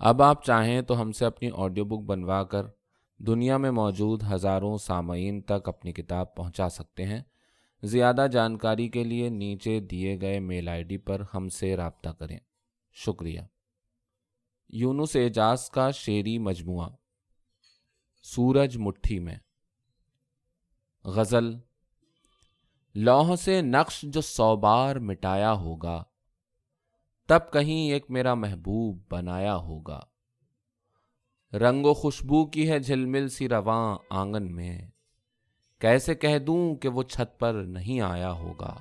اب آپ چاہیں تو ہم سے اپنی آڈیو بک بنوا کر دنیا میں موجود ہزاروں سامعین تک اپنی کتاب پہنچا سکتے ہیں۔ زیادہ جانکاری کے لیے نیچے دیے گئے میل آئی ڈی پر ہم سے رابطہ کریں۔ شکریہ۔ یونس اعجاز کا شعری مجموعہ سورج مٹھی میں۔ غزل۔ لوح سے نقش جو 100 بار مٹایا ہوگا، تب کہیں ایک میرا محبوب بنایا ہوگا۔ رنگ و خوشبو کی ہے جھلمل سی رواں آنگن میں، کیسے کہہ دوں کہ وہ چھت پر نہیں آیا ہوگا۔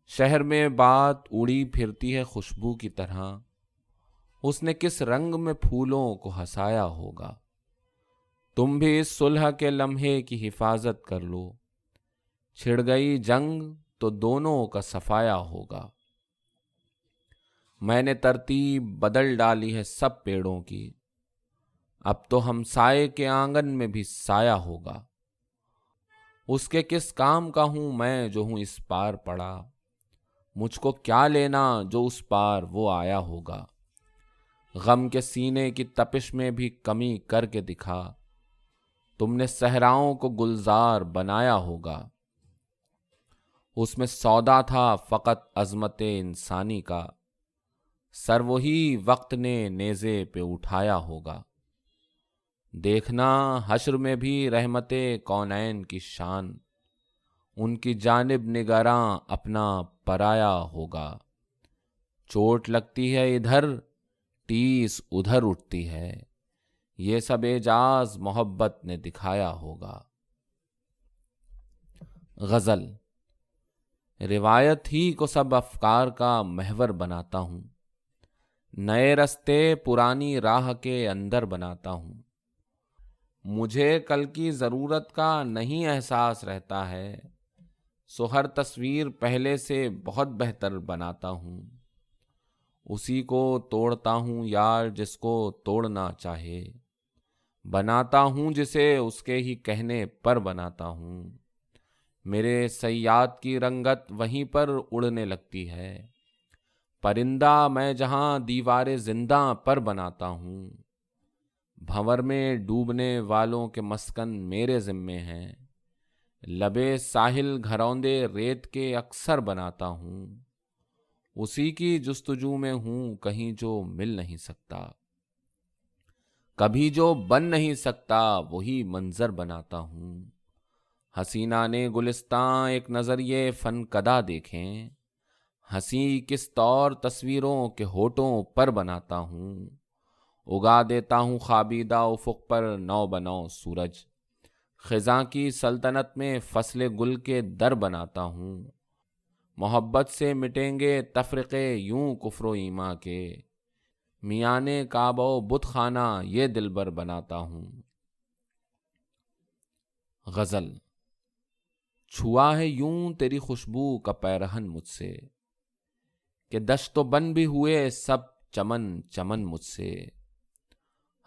شہر میں بات اڑی پھرتی ہے خوشبو کی طرح، اس نے کس رنگ میں پھولوں کو ہسایا ہوگا۔ تم بھی اس صلح کے لمحے کی حفاظت کر لو، چھڑ گئی جنگ تو دونوں کا صفایا ہوگا۔ میں نے ترتیب بدل ڈالی ہے سب پیڑوں کی، اب تو ہم سائے کے آنگن میں بھی سایہ ہوگا۔ اس کے کس کام کا ہوں میں جو ہوں اس پار پڑا، مجھ کو کیا لینا جو اس پار وہ آیا ہوگا۔ غم کے سینے کی تپش میں بھی کمی کر کے دکھا، تم نے صحراؤں کو گلزار بنایا ہوگا۔ اس میں سودا تھا فقط عظمت انسانی کا، سر وہی وقت نے نیزے پہ اٹھایا ہوگا۔ دیکھنا حشر میں بھی رحمت کونین کی شان، ان کی جانب نگراں اپنا پرایا ہوگا۔ چوٹ لگتی ہے ادھر ٹیس ادھر اٹھتی ہے، یہ سب اعجاز محبت نے دکھایا ہوگا۔ غزل۔ روایت ہی کو سب افکار کا محور بناتا ہوں، نئے رستے پرانی راہ کے اندر بناتا ہوں۔ مجھے کل کی ضرورت کا نہیں احساس رہتا ہے، سو ہر تصویر پہلے سے بہت بہتر بناتا ہوں۔ اسی کو توڑتا ہوں یار جس کو توڑنا چاہے، بناتا ہوں جسے اس کے ہی کہنے پر بناتا ہوں۔ میرے صیاد کی رنگت وہیں پر اڑنے لگتی ہے، پرندہ میں جہاں دیوار زندہ پر بناتا ہوں۔ بھنور میں ڈوبنے والوں کے مسکن میرے ذمے ہیں، لبے ساحل گھروندے ریت کے اکثر بناتا ہوں۔ اسی کی جستجو میں ہوں کہیں جو مل نہیں سکتا، کبھی جو بن نہیں سکتا وہی منظر بناتا ہوں۔ حسینہ نے گلستاں ایک نظریے فن کدا دیکھیں، ہنسی کس طور تصویروں کے ہونٹوں پر بناتا ہوں۔ اگا دیتا ہوں خوابیدہ افق پر نو بنو سورج، خزاں کی سلطنت میں فصل گل کے در بناتا ہوں۔ محبت سے مٹیں گے تفرقے یوں کفر و ایمان کے، میانے کعبہ و بت خانہ یہ دلبر بناتا ہوں۔ غزل۔ چھوا ہے یوں تیری خوشبو کا پیرہن مجھ سے، کہ دشت و بن بھی ہوئے سب چمن چمن مجھ سے۔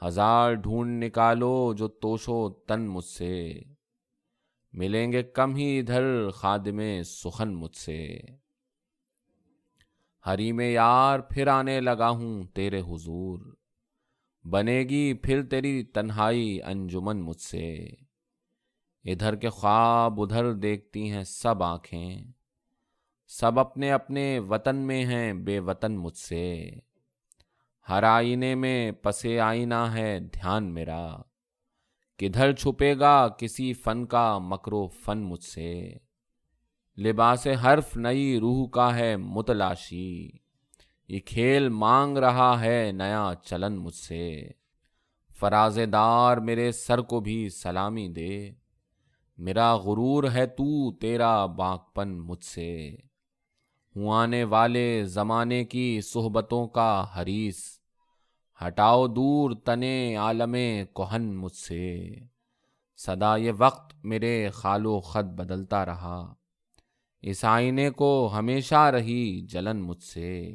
ہزار ڈھونڈ نکالو جو توش و تن مجھ سے، ملیں گے کم ہی ادھر خادم سخن مجھ سے۔ حریم یار پھر آنے لگا ہوں تیرے حضور، بنے گی پھر تیری تنہائی انجمن مجھ سے۔ ادھر کے خواب ادھر دیکھتی ہیں سب آنکھیں، سب اپنے اپنے وطن میں ہیں بے وطن مجھ سے۔ ہر آئینے میں پسے آئینہ ہے دھیان میرا، کدھر چھپے گا کسی فن کا مکر و فن مجھ سے۔ لباس حرف نئی روح کا ہے متلاشی، یہ کھیل مانگ رہا ہے نیا چلن مجھ سے۔ فراز دار میرے سر کو بھی سلامی دے، میرا غرور ہے تو تیرا باکپن مجھ سے۔ ہوں آنے والے زمانے کی صحبتوں کا حریص، ہٹاؤ دور تنے عالم کہن مجھ سے۔ سدا یہ وقت میرے خال و خد بدلتا رہا، اس آئینے کو ہمیشہ رہی جلن مجھ سے۔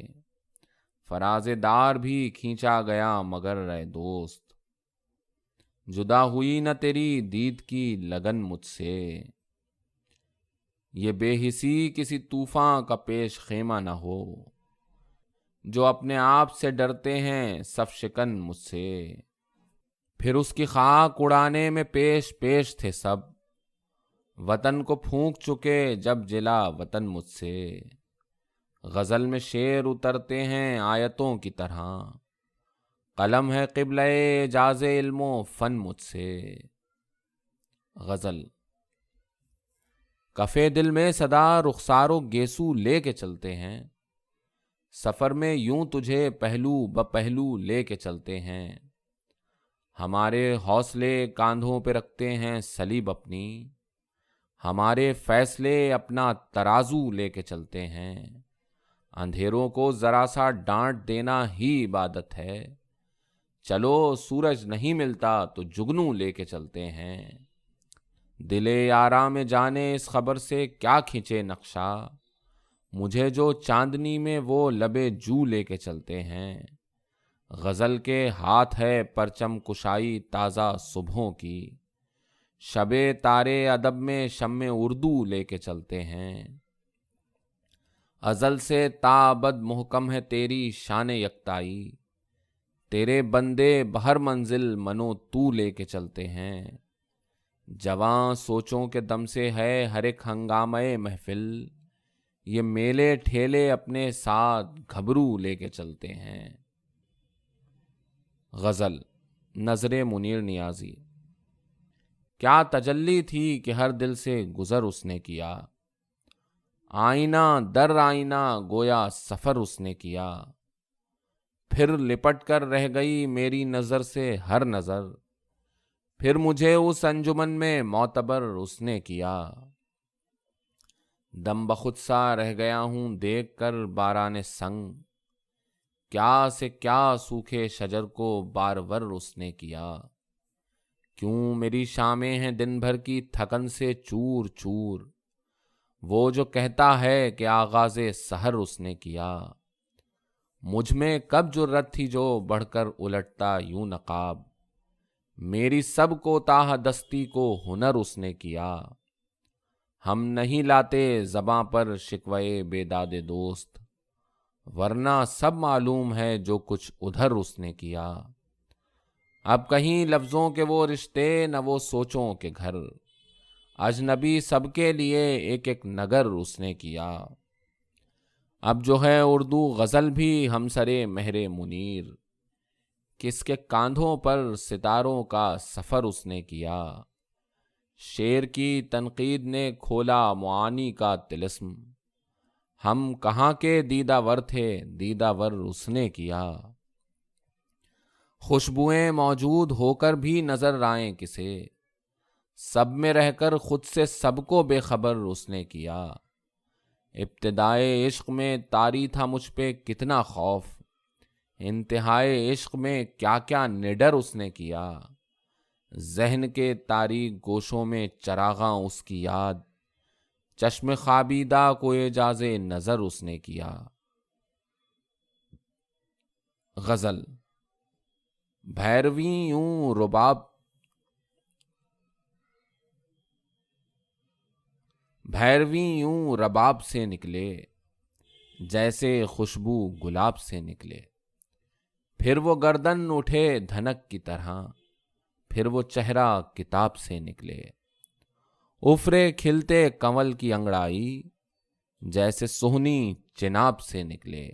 فراز دار بھی کھینچا گیا مگر اے دوست، جدا ہوئی نہ تیری دید کی لگن مجھ سے۔ یہ بے حسی کسی طوفاں کا پیش خیمہ نہ ہو، جو اپنے آپ سے ڈرتے ہیں صف شکن مجھ سے۔ پھر اس کی خاک اڑانے میں پیش پیش تھے سب، وطن کو پھونک چکے جب جلا وطن مجھ سے۔ غزل میں شعر اترتے ہیں آیتوں کی طرح، قلم ہے قبلہ اعجاز علم و فن مجھ سے۔ غزل۔ کفے دل میں صدا رخسار و گیسو لے کے چلتے ہیں، سفر میں یوں تجھے پہلو بپہلو لے کے چلتے ہیں۔ ہمارے حوصلے کاندھوں پہ رکھتے ہیں صلیب اپنی، ہمارے فیصلے اپنا ترازو لے کے چلتے ہیں۔ اندھیروں کو ذرا سا ڈانٹ دینا ہی عبادت ہے، چلو سورج نہیں ملتا تو جگنو لے کے چلتے ہیں۔ دل یاراں میں جانے اس خبر سے کیا کھینچے نقشہ، مجھے جو چاندنی میں وہ لبے جو لے کے چلتے ہیں۔ غزل کے ہاتھ ہے پرچم کشائی تازہ صبحوں کی، شب تارے ادب میں شمع اردو لے کے چلتے ہیں۔ ازل سے تا ابد محکم ہے تیری شان یکتائی، تیرے بندے بہر منزل منو تو لے کے چلتے ہیں۔ جواں سوچوں کے دم سے ہے ہر ایک ہنگامے محفل، یہ میلے ٹھیلے اپنے ساتھ گھبرو لے کے چلتے ہیں۔ غزل۔ نظر منیر نیازی۔ کیا تجلی تھی کہ ہر دل سے گزر اس نے کیا، آئینہ در آئینہ گویا سفر اس نے کیا۔ پھر لپٹ کر رہ گئی میری نظر سے ہر نظر، پھر مجھے اس انجمن میں معتبر اس نے کیا۔ دم بخود سا رہ گیا ہوں دیکھ کر باران سنگ، کیا سے کیا سوکھے شجر کو بارور اس نے کیا۔ کیوں میری شامیں ہیں دن بھر کی تھکن سے چور چور، وہ جو کہتا ہے کہ آغاز سحر اس نے کیا۔ مجھ میں کب جرت تھی جو بڑھ کر الٹتا یوں نقاب، میری سب کو تاہ دستی کو ہنر اس نے کیا۔ ہم نہیں لاتے زباں پر شکوے بیداد دوست، ورنہ سب معلوم ہے جو کچھ ادھر اس نے کیا۔ اب کہیں لفظوں کے وہ رشتے نہ وہ سوچوں کے گھر، اجنبی سب کے لیے ایک ایک نگر اس نے کیا۔ اب جو ہے اردو غزل بھی ہم سرے مہر منیر، کس کے کاندھوں پر ستاروں کا سفر اس نے کیا۔ شعر کی تنقید نے کھولا معانی کا طلسم، ہم کہاں کے دیدہ ور تھے دیدہ ور اس نے کیا۔ خوشبوئیں موجود ہو کر بھی نظر آئیں کسے، سب میں رہ کر خود سے سب کو بے خبر اس نے کیا۔ ابتدائے عشق میں طاری تھا مجھ پہ کتنا خوف، انتہائے عشق میں کیا کیا نڈر اس نے کیا۔ ذہن کے تاریک گوشوں میں چراغاں اس کی یاد، چشم خوابیدہ کو اعجاز نظر اس نے کیا۔ غزل۔ بھیرویں یوں رباب بھیرویں یوں رباب سے نکلے، جیسے خوشبو گلاب سے نکلے۔ پھر وہ گردن اٹھے دھنک کی طرح، پھر وہ چہرہ کتاب سے نکلے۔ افرے کھلتے کنول کی انگڑائی، جیسے سہنی چناب سے نکلے۔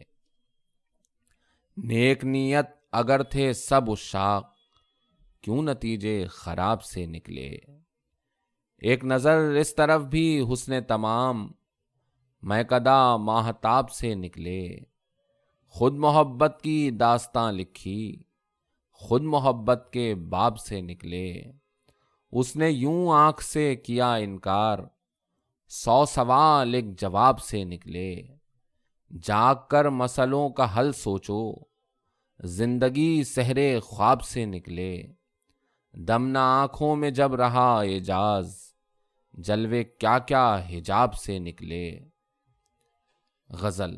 نیک نیت اگر تھے سب عشاق، کیوں نتیجے خراب سے نکلے۔ ایک نظر اس طرف بھی حسن تمام، میں کدا ماہتاب سے نکلے۔ خود محبت کی داستاں لکھی، خود محبت کے باب سے نکلے۔ اس نے یوں آنکھ سے کیا انکار، 100 سوال ایک جواب سے نکلے۔ جاگ کر مسئلوں کا حل سوچو، زندگی سحرے خواب سے نکلے۔ دم نہ آنکھوں میں جب رہا اعجاز، جلوے کیا کیا حجاب سے نکلے۔ غزل۔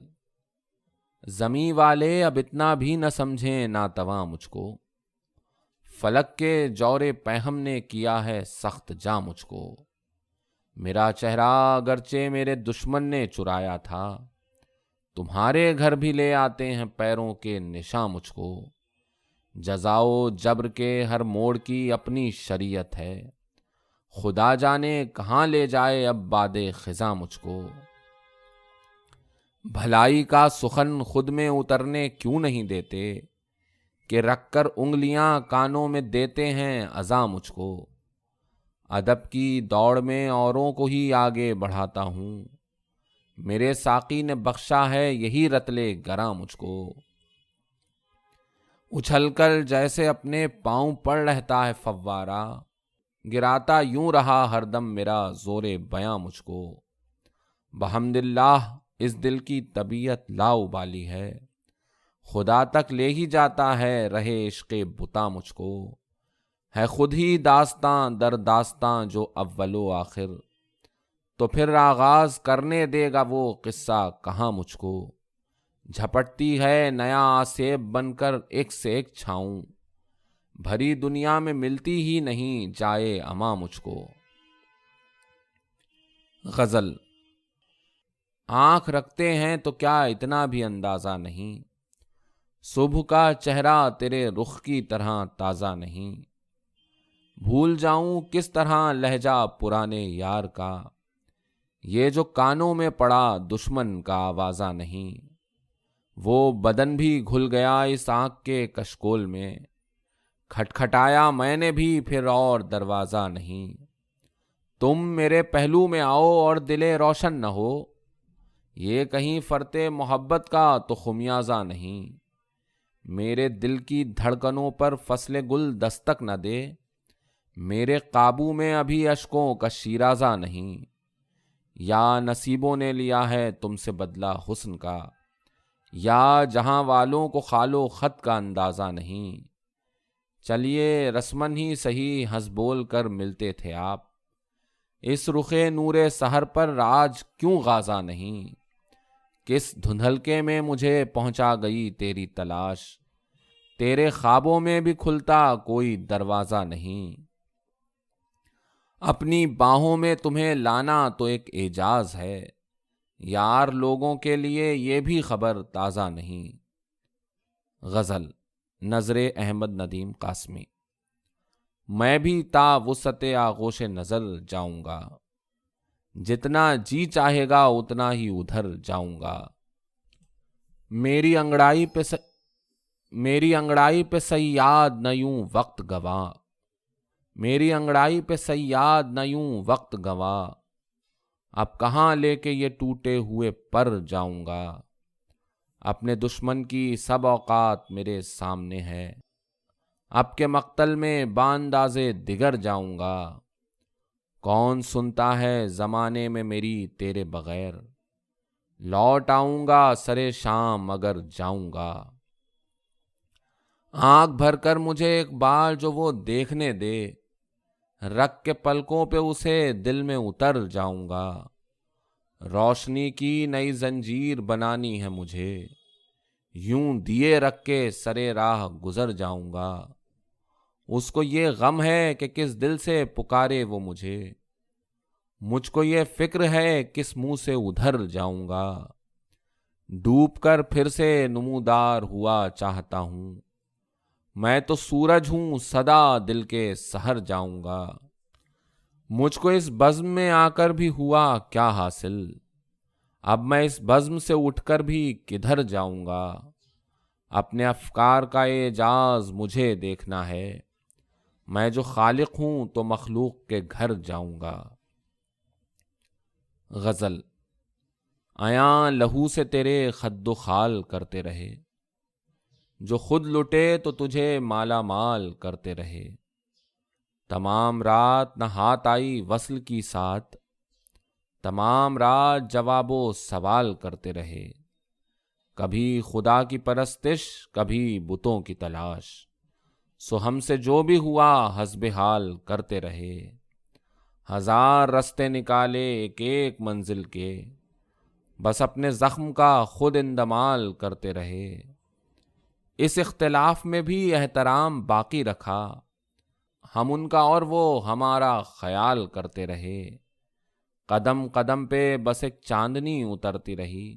زمیں والے اب اتنا بھی نہ سمجھیں ناتواں مجھ کو، فلک کے جور پہم نے کیا ہے سخت جاں مجھ کو۔ میرا چہرہ اگرچہ میرے دشمن نے چرایا تھا، تمہارے گھر بھی لے آتے ہیں پیروں کے نشاں مجھ کو۔ جزاؤ جبر کے ہر موڑ کی اپنی شریعت ہے، خدا جانے کہاں لے جائے اب باد خزاں مجھ کو۔ بھلائی کا سخن خود میں اترنے کیوں نہیں دیتے، کہ رکھ کر انگلیاں کانوں میں دیتے ہیں اذاں مجھ کو۔ ادب کی دوڑ میں اوروں کو ہی آگے بڑھاتا ہوں، میرے ساقی نے بخشا ہے یہی رتلے گراں مجھ کو۔ اچھل کر جیسے اپنے پاؤں پر رہتا ہے فوارہ، گراتا یوں رہا ہر دم میرا زور بیاں مجھ کو۔ بحمد اللہ اس دل کی طبیعت لاؤبالی ہے، خدا تک لے ہی جاتا ہے رہے عشق بتا مجھ کو۔ ہے خود ہی داستاں در داستاں جو اول و آخر، تو پھر آغاز کرنے دے گا وہ قصہ کہاں مجھ کو۔ جھپٹتی ہے نیا آسیب بن کر ایک سے ایک چھاؤں، بھری دنیا میں ملتی ہی نہیں جائے اماں مجھ کو۔ غزل۔ آنکھ رکھتے ہیں تو کیا اتنا بھی اندازہ نہیں، صبح کا چہرہ تیرے رخ کی طرح تازہ نہیں۔ بھول جاؤں کس طرح لہجہ پرانے یار کا، یہ جو کانوں میں پڑا دشمن کا آوازہ نہیں۔ وہ بدن بھی گھل گیا اس آنکھ کے کشکول میں، کھٹکھٹایا میں نے بھی پھر اور دروازہ نہیں۔ تم میرے پہلو میں آؤ اور دلے روشن نہ ہو، یہ کہیں فرتے محبت کا تو خمیازہ نہیں۔ میرے دل کی دھڑکنوں پر فصل گل دستک نہ دے، میرے قابو میں ابھی اشکوں کا شیرازہ نہیں۔ یا نصیبوں نے لیا ہے تم سے بدلہ حسن کا، یا جہاں والوں کو خال و خط کا اندازہ نہیں۔ چلیے رسمن ہی سہی ہنس بول کر ملتے تھے آپ، اس رخ نور سحر پر آج کیوں غازہ نہیں۔ کس دھندلکے میں مجھے پہنچا گئی تیری تلاش، تیرے خوابوں میں بھی کھلتا کوئی دروازہ نہیں۔ اپنی باہوں میں تمہیں لانا تو ایک اعجاز ہے، یار لوگوں کے لیے یہ بھی خبر تازہ نہیں۔ غزل۔ نظر احمد ندیم قاسمی۔ میں بھی تا وسعت آغوش نظر جاؤں گا، جتنا جی چاہے گا اتنا ہی ادھر جاؤں گا۔ میری انگڑائی پہ صیاد نہ یوں وقت گواں، میری انگڑائی پہ صیاد نہ یوں وقت گواں۔ اب کہاں لے کے یہ ٹوٹے ہوئے پر جاؤں گا، اپنے دشمن کی سب اوقات میرے سامنے ہے، اب کے مقتل میں باندازے دیگر جاؤں گا۔ کون سنتا ہے زمانے میں میری تیرے بغیر، لوٹ آؤں گا سرے شام اگر جاؤں گا۔ آنکھ بھر کر مجھے ایک بار جو وہ دیکھنے دے، رکھ کے پلکوں پہ اسے دل میں اتر جاؤں گا۔ روشنی کی نئی زنجیر بنانی ہے مجھے، یوں دیے رکھ کے سرے راہ گزر جاؤں گا۔ اس کو یہ غم ہے کہ کس دل سے پکارے وہ مجھے، مجھ کو یہ فکر ہے کس منہ سے ادھر جاؤں گا۔ ڈوب کر پھر سے نمودار ہوا چاہتا ہوں، میں تو سورج ہوں سدا دل کے سحر جاؤں گا۔ مجھ کو اس بزم میں آ کر بھی ہوا کیا حاصل، اب میں اس بزم سے اٹھ کر بھی کدھر جاؤں گا۔ اپنے افکار کا اعجاز مجھے دیکھنا ہے، میں جو خالق ہوں تو مخلوق کے گھر جاؤں گا۔ غزل۔ ایاں لہو سے تیرے خد و خال کرتے رہے، جو خود لٹے تو تجھے مالا مال کرتے رہے۔ تمام رات نہ ہاتھ آئی وصل کی ساتھ، تمام رات جواب و سوال کرتے رہے۔ کبھی خدا کی پرستش کبھی بتوں کی تلاش، سو ہم سے جو بھی ہوا حسب حال کرتے رہے۔ ہزار رستے نکالے ایک ایک منزل کے، بس اپنے زخم کا خود اندمال کرتے رہے۔ اس اختلاف میں بھی احترام باقی رکھا، ہم ان کا اور وہ ہمارا خیال کرتے رہے۔ قدم قدم پہ بس ایک چاندنی اترتی رہی،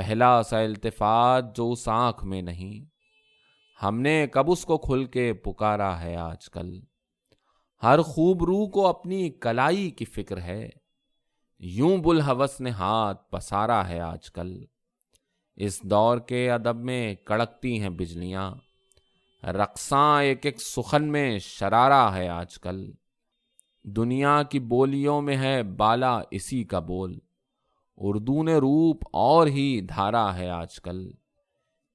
پہلا سا التفات جو اس آنکھ میں نہیں، ہم نے کب اس کو کھل کے پکارا ہے آج کل۔ ہر خوب روح کو اپنی کلائی کی فکر ہے، یوں بلحوث نے ہاتھ پسارا ہے آج کل۔ اس دور کے ادب میں کڑکتی ہیں بجلیاں، رقصاں ایک ایک سخن میں شرارہ ہے آج کل۔ دنیا کی بولیوں میں ہے بالا اسی کا بول، اردو نے روپ اور ہی دھارا ہے آج کل۔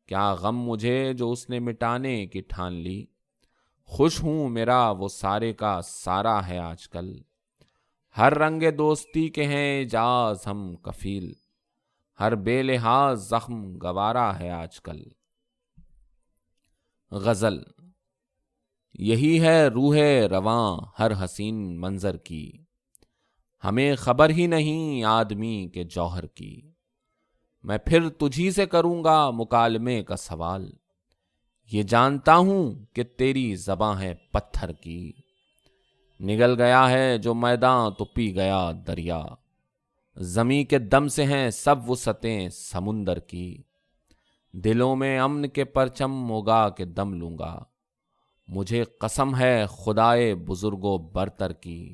کیا غم مجھے جو اس نے مٹانے کی ٹھان لی، خوش ہوں میرا وہ سارے کا سارا ہے آج کل۔ ہر رنگ دوستی کے ہیں اعجاز ہم کفیل، ہر بے لحاظ زخم گوارا ہے آج کل۔ غزل۔ یہی ہے روح رواں ہر حسین منظر کی، ہمیں خبر ہی نہیں آدمی کے جوہر کی۔ میں پھر تجھی سے کروں گا مکالمے کا سوال، یہ جانتا ہوں کہ تیری زباں ہے پتھر کی۔ نگل گیا ہے جو میداں تو پی گیا دریا، زمیں کے دم سے ہیں سب وسعتیں سمندر کی۔ دلوں میں امن کے پرچم اگا کے دم لوں گا، مجھے قسم ہے خدائے بزرگ و برتر کی۔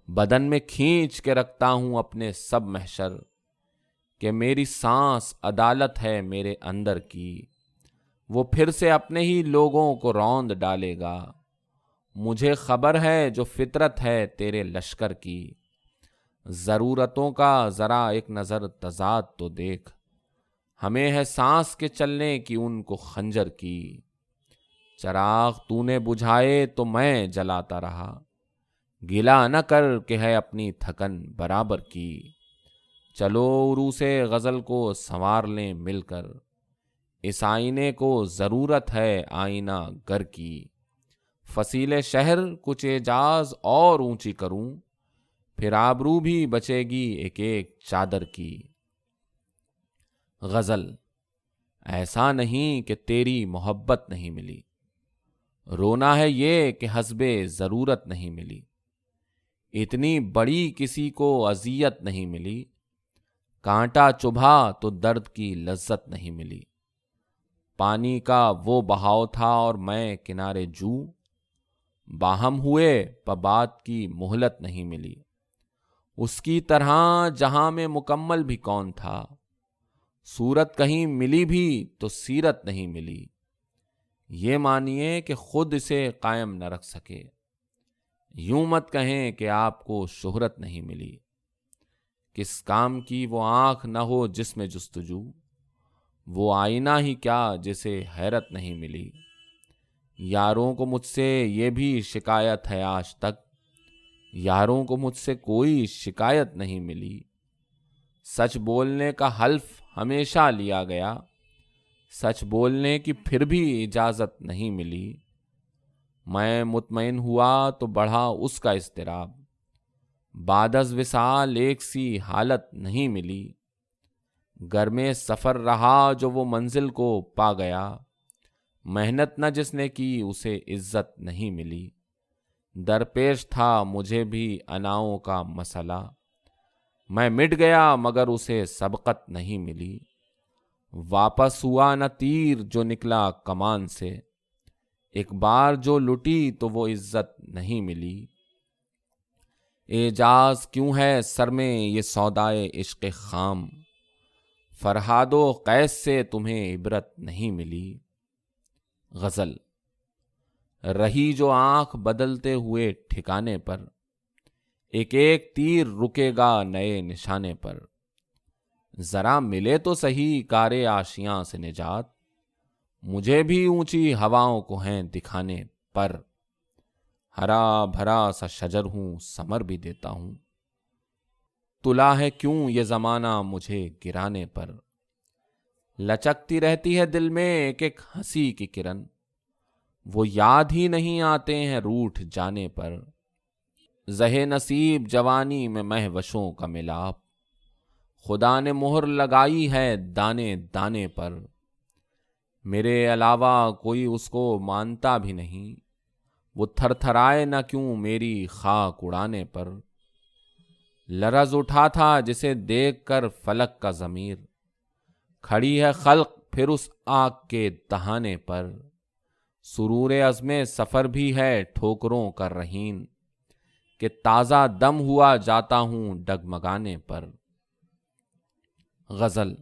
بدن میں کھینچ کے رکھتا ہوں اپنے سب محشر، کہ میری سانس عدالت ہے میرے اندر کی۔ وہ پھر سے اپنے ہی لوگوں کو روند ڈالے گا، مجھے خبر ہے جو فطرت ہے تیرے لشکر کی۔ ضرورتوں کا ذرا ایک نظر تضاد تو دیکھ، ہمیں ہے سانس کے چلنے کی ان کو خنجر کی۔ چراغ تو نے بجھائے تو میں جلاتا رہا، گلا نہ کر کہ ہے اپنی تھکن برابر کی۔ چلو عروس غزل کو سنوار لیں مل کر، اس آئینے کو ضرورت ہے آئینہ گر کی۔ فصیل شہر کچھ اعجاز اور اونچی کروں، پھر آبرو بھی بچے گی ایک ایک چادر کی۔ غزل۔ ایسا نہیں کہ تیری محبت نہیں ملی، رونا ہے یہ کہ حسب ضرورت نہیں ملی۔ اتنی بڑی کسی کو اذیت نہیں ملی، کانٹا چبھا تو درد کی لذت نہیں ملی۔ پانی کا وہ بہاؤ تھا اور میں کنارے جو، باہم ہوئے بات کی مہلت نہیں ملی۔ اس کی طرح جہاں میں مکمل بھی کون تھا، صورت کہیں ملی بھی تو سیرت نہیں ملی۔ یہ مانیے کہ خود اسے قائم نہ رکھ سکے، یوں مت کہیں کہ آپ کو شہرت نہیں ملی۔ کس کام کی وہ آنکھ نہ ہو جس میں جستجو، وہ آئینہ ہی کیا جسے حیرت نہیں ملی۔ یاروں کو مجھ سے یہ بھی شکایت ہے آج تک، یاروں کو مجھ سے کوئی شکایت نہیں ملی۔ سچ بولنے کا حلف ہمیشہ لیا گیا، سچ بولنے کی پھر بھی اجازت نہیں ملی۔ میں مطمئن ہوا تو بڑھا اس کا اضطراب، بعد از وصال ایک سی حالت نہیں ملی۔ گر میں سفر رہا جو وہ منزل کو پا گیا، محنت نہ جس نے کی اسے عزت نہیں ملی۔ درپیش تھا مجھے بھی اناؤں کا مسئلہ، میں مٹ گیا مگر اسے سبقت نہیں ملی۔ واپس ہوا نہ تیر جو نکلا کمان سے، ایک بار جو لٹی تو وہ عزت نہیں ملی۔ اعجاز کیوں ہے سر میں یہ سودائے عشق خام، فرہاد و قیس سے تمہیں عبرت نہیں ملی۔ غزل۔ رہی جو آنکھ بدلتے ہوئے ٹھکانے پر، ایک ایک تیر رکے گا نئے نشانے پر۔ ذرا ملے تو سہی کار آشیاں سے نجات، مجھے بھی اونچی ہواؤں کو ہیں دکھانے پر۔ ہرا بھرا سا شجر ہوں ثمر بھی دیتا ہوں، تلا ہے کیوں یہ زمانہ مجھے گرانے پر۔ لچکتی رہتی ہے دل میں ایک ایک ہنسی کی کرن، وہ یاد ہی نہیں آتے ہیں روٹھ جانے پر۔ زہ نصیب جوانی میں مہوشوں کا ملاپ، خدا نے مہر لگائی ہے دانے دانے پر۔ میرے علاوہ کوئی اس کو مانتا بھی نہیں، وہ تھر تھرائے نہ کیوں میری خاک اڑانے پر۔ لرز اٹھا تھا جسے دیکھ کر فلک کا ضمیر، کھڑی ہے خلق پھر اس آگ کے دہانے پر، سرور عزم سفر بھی ہے ٹھوکروں کا رہین، کہ تازہ دم ہوا جاتا ہوں ڈگمگانے پر۔ غزل۔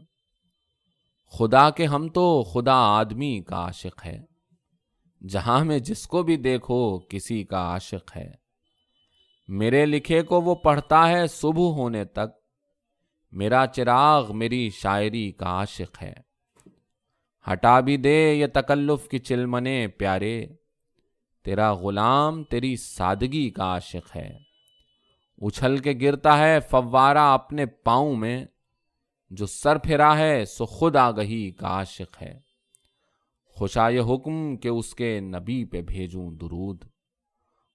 خدا کے ہم تو خدا آدمی کا عاشق ہے، جہاں میں جس کو بھی دیکھو کسی کا عاشق ہے۔ میرے لکھے کو وہ پڑھتا ہے صبح ہونے تک، میرا چراغ میری شاعری کا عاشق ہے۔ ہٹا بھی دے یہ تکلف کی چلمنے پیارے، تیرا غلام تیری سادگی کا عاشق ہے۔ اچھل کے گرتا ہے فوارہ اپنے پاؤں میں، جو سر پھرا ہے سو خود آگہی کا عاشق ہے۔ خوشا یہ حکم کہ اس کے نبی پہ بھیجوں درود،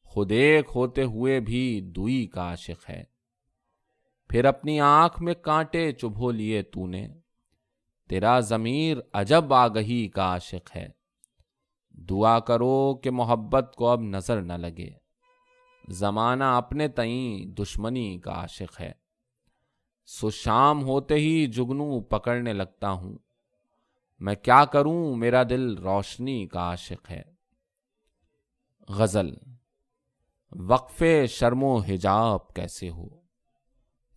خود ایک ہوتے ہوئے بھی دوئی کا عاشق ہے۔ پھر اپنی آنکھ میں کانٹے چبھو لیے تو نے، تیرا ضمیر عجب آگہی کا عاشق ہے۔ دعا کرو کہ محبت کو اب نظر نہ لگے، زمانہ اپنے تئیں دشمنی کا عاشق ہے۔ سو شام ہوتے ہی جگنو پکڑنے لگتا ہوں، میں کیا کروں میرا دل روشنی کا عاشق ہے۔ غزل۔ وقفے شرم و حجاب کیسے ہو،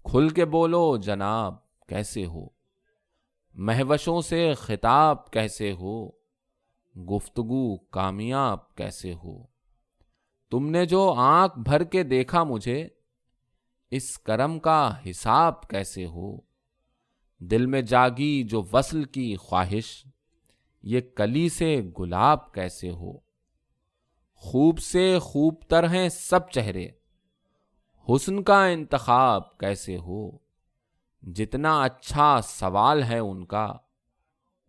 کھل کے بولو جناب کیسے ہو، مہوشوں سے خطاب کیسے ہو، گفتگو کامیاب کیسے ہو۔ تم نے جو آنکھ بھر کے دیکھا مجھے، اس کرم کا حساب کیسے ہو۔ دل میں جاگی جو وصل کی خواہش، یہ کلی سے گلاب کیسے ہو۔ خوب سے خوب تر ہیں سب چہرے، حسن کا انتخاب کیسے ہو۔ جتنا اچھا سوال ہے ان کا،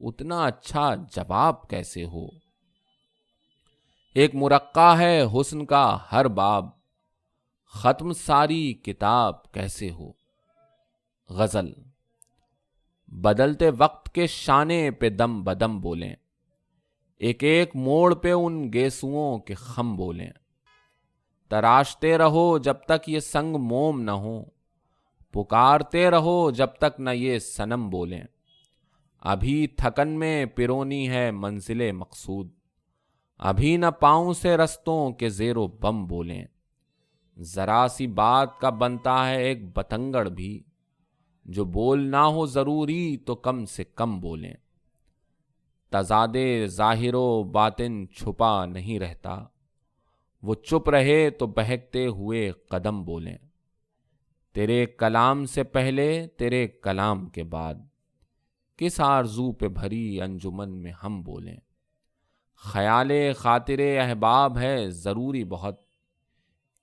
اتنا اچھا جواب کیسے ہو۔ ایک مرقع ہے حسن کا ہر باب، ختم ساری کتاب کیسے ہو۔ غزل۔ بدلتے وقت کے شانے پہ دم بدم بولیں، ایک ایک موڑ پہ ان گیسوؤں کے خم بولیں۔ تراشتے رہو جب تک یہ سنگ موم نہ ہو، پکارتے رہو جب تک نہ یہ صنم بولیں۔ ابھی تھکن میں پرونی ہے منزل مقصود، ابھی نہ پاؤں سے رستوں کے زیر و بم بولیں۔ ذرا سی بات کا بنتا ہے ایک بتنگڑ بھی، جو بولنا ہو ضروری تو کم سے کم بولیں۔ تضاد ظاہر و باطن چھپا نہیں رہتا، وہ چپ رہے تو بہکتے ہوئے قدم بولیں۔ تیرے کلام سے پہلے تیرے کلام کے بعد، کس آرزو پہ بھری انجمن میں ہم بولیں۔ خیال خاطر احباب ہے ضروری بہت،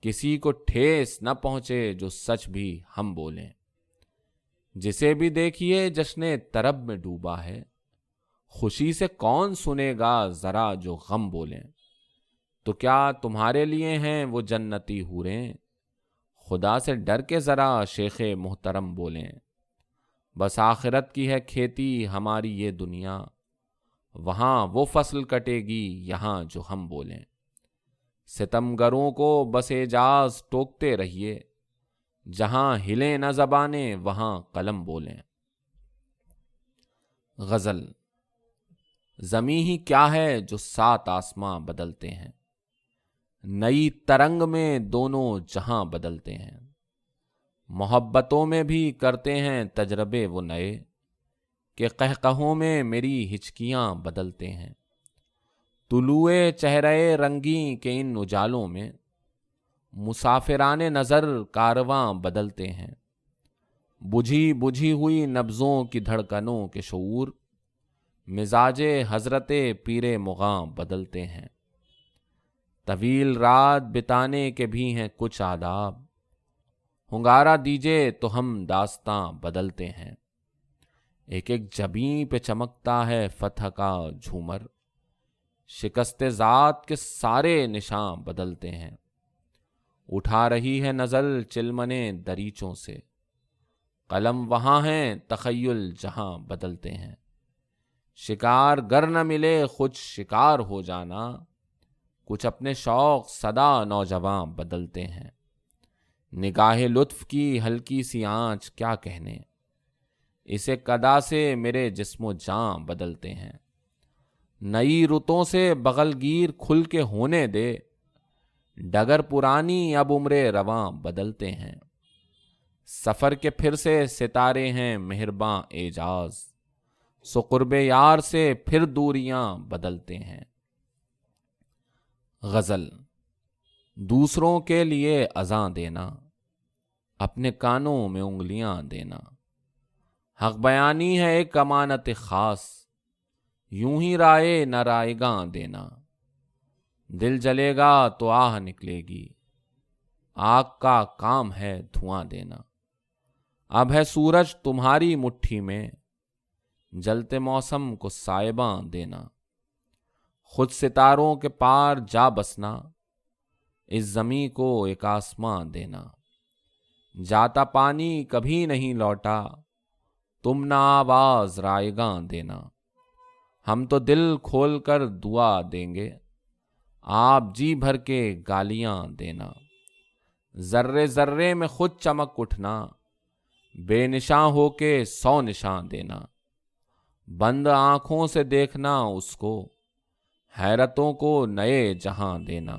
کسی کو ٹھیس نہ پہنچے جو سچ بھی ہم بولیں۔ جسے بھی دیکھیے جشن طرب میں ڈوبا ہے، خوشی سے کون سنے گا ذرا جو غم بولیں۔ تو کیا تمہارے لیے ہیں وہ جنتی حوریں، خدا سے ڈر کے ذرا شیخ محترم بولیں۔ بس آخرت کی ہے کھیتی ہماری یہ دنیا، وہاں وہ فصل کٹے گی یہاں جو ہم بولیں۔ ستمگروں کو بس اعجاز ٹوکتے رہیے، جہاں ہلیں نہ زبانیں وہاں قلم بولیں۔ غزل۔ زمیں ہی کیا ہے جو 7 آسماں بدلتے ہیں، نئی ترنگ میں دونوں جہاں بدلتے ہیں۔ محبتوں میں بھی کرتے ہیں تجربے وہ نئے، کہ قہقہوں میں میری ہچکیاں بدلتے ہیں۔ طلوع چہرے رنگیں کے ان اجالوں میں، مسافران نظر کارواں بدلتے ہیں۔ بجھی بجھی ہوئی نبضوں کی دھڑکنوں کے شعور، مزاج حضرت پیر مغاں بدلتے ہیں۔ طویل رات بتانے کے بھی ہیں کچھ آداب، ہنگارہ دیجے تو ہم داستاں بدلتے ہیں۔ ایک ایک جبیں پہ چمکتا ہے فتح کا جھومر، شکست ذات کے سارے نشاں بدلتے ہیں۔ اٹھا رہی ہے نزل چلمنے دریچوں سے، قلم وہاں ہیں تخیل جہاں بدلتے ہیں۔ شکار گر نہ ملے خود شکار ہو جانا، کچھ اپنے شوق صدا نوجواں بدلتے ہیں۔ نگاہ لطف کی ہلکی سی آنچ کیا کہنے، اسے قدا سے میرے جسم و جاں بدلتے ہیں۔ نئی رتوں سے بغل گیر کھل کے ہونے دے، ڈگر پرانی اب عمر رواں بدلتے ہیں۔ سفر کے پھر سے ستارے ہیں مہرباں اعجاز، سو قرب یار سے پھر دوریاں بدلتے ہیں۔ غزل۔ دوسروں کے لیے اذاں دینا، اپنے کانوں میں انگلیاں دینا، حق بیانی ہے ایک امانت خاص، یوں ہی رائے نہ رائے گاں دینا۔ دل جلے گا تو آہ نکلے گی، آگ کا کام ہے دھواں دینا۔ اب ہے سورج تمہاری مٹھی میں، جلتے موسم کو سائباں دینا۔ خود ستاروں کے پار جا بسنا، اس زمیں کو ایک آسماں دینا۔ جاتا پانی کبھی نہیں لوٹا، تم نہ آواز رائگاں دینا۔ ہم تو دل کھول کر دعا دیں گے، آپ جی بھر کے گالیاں دینا۔ ذرے ذرے میں خود چمک اٹھنا، بے نشاں ہو کے 100 نشان دینا۔ بند آنکھوں سے دیکھنا اس کو، حیرتوں کو نئے جہاں دینا۔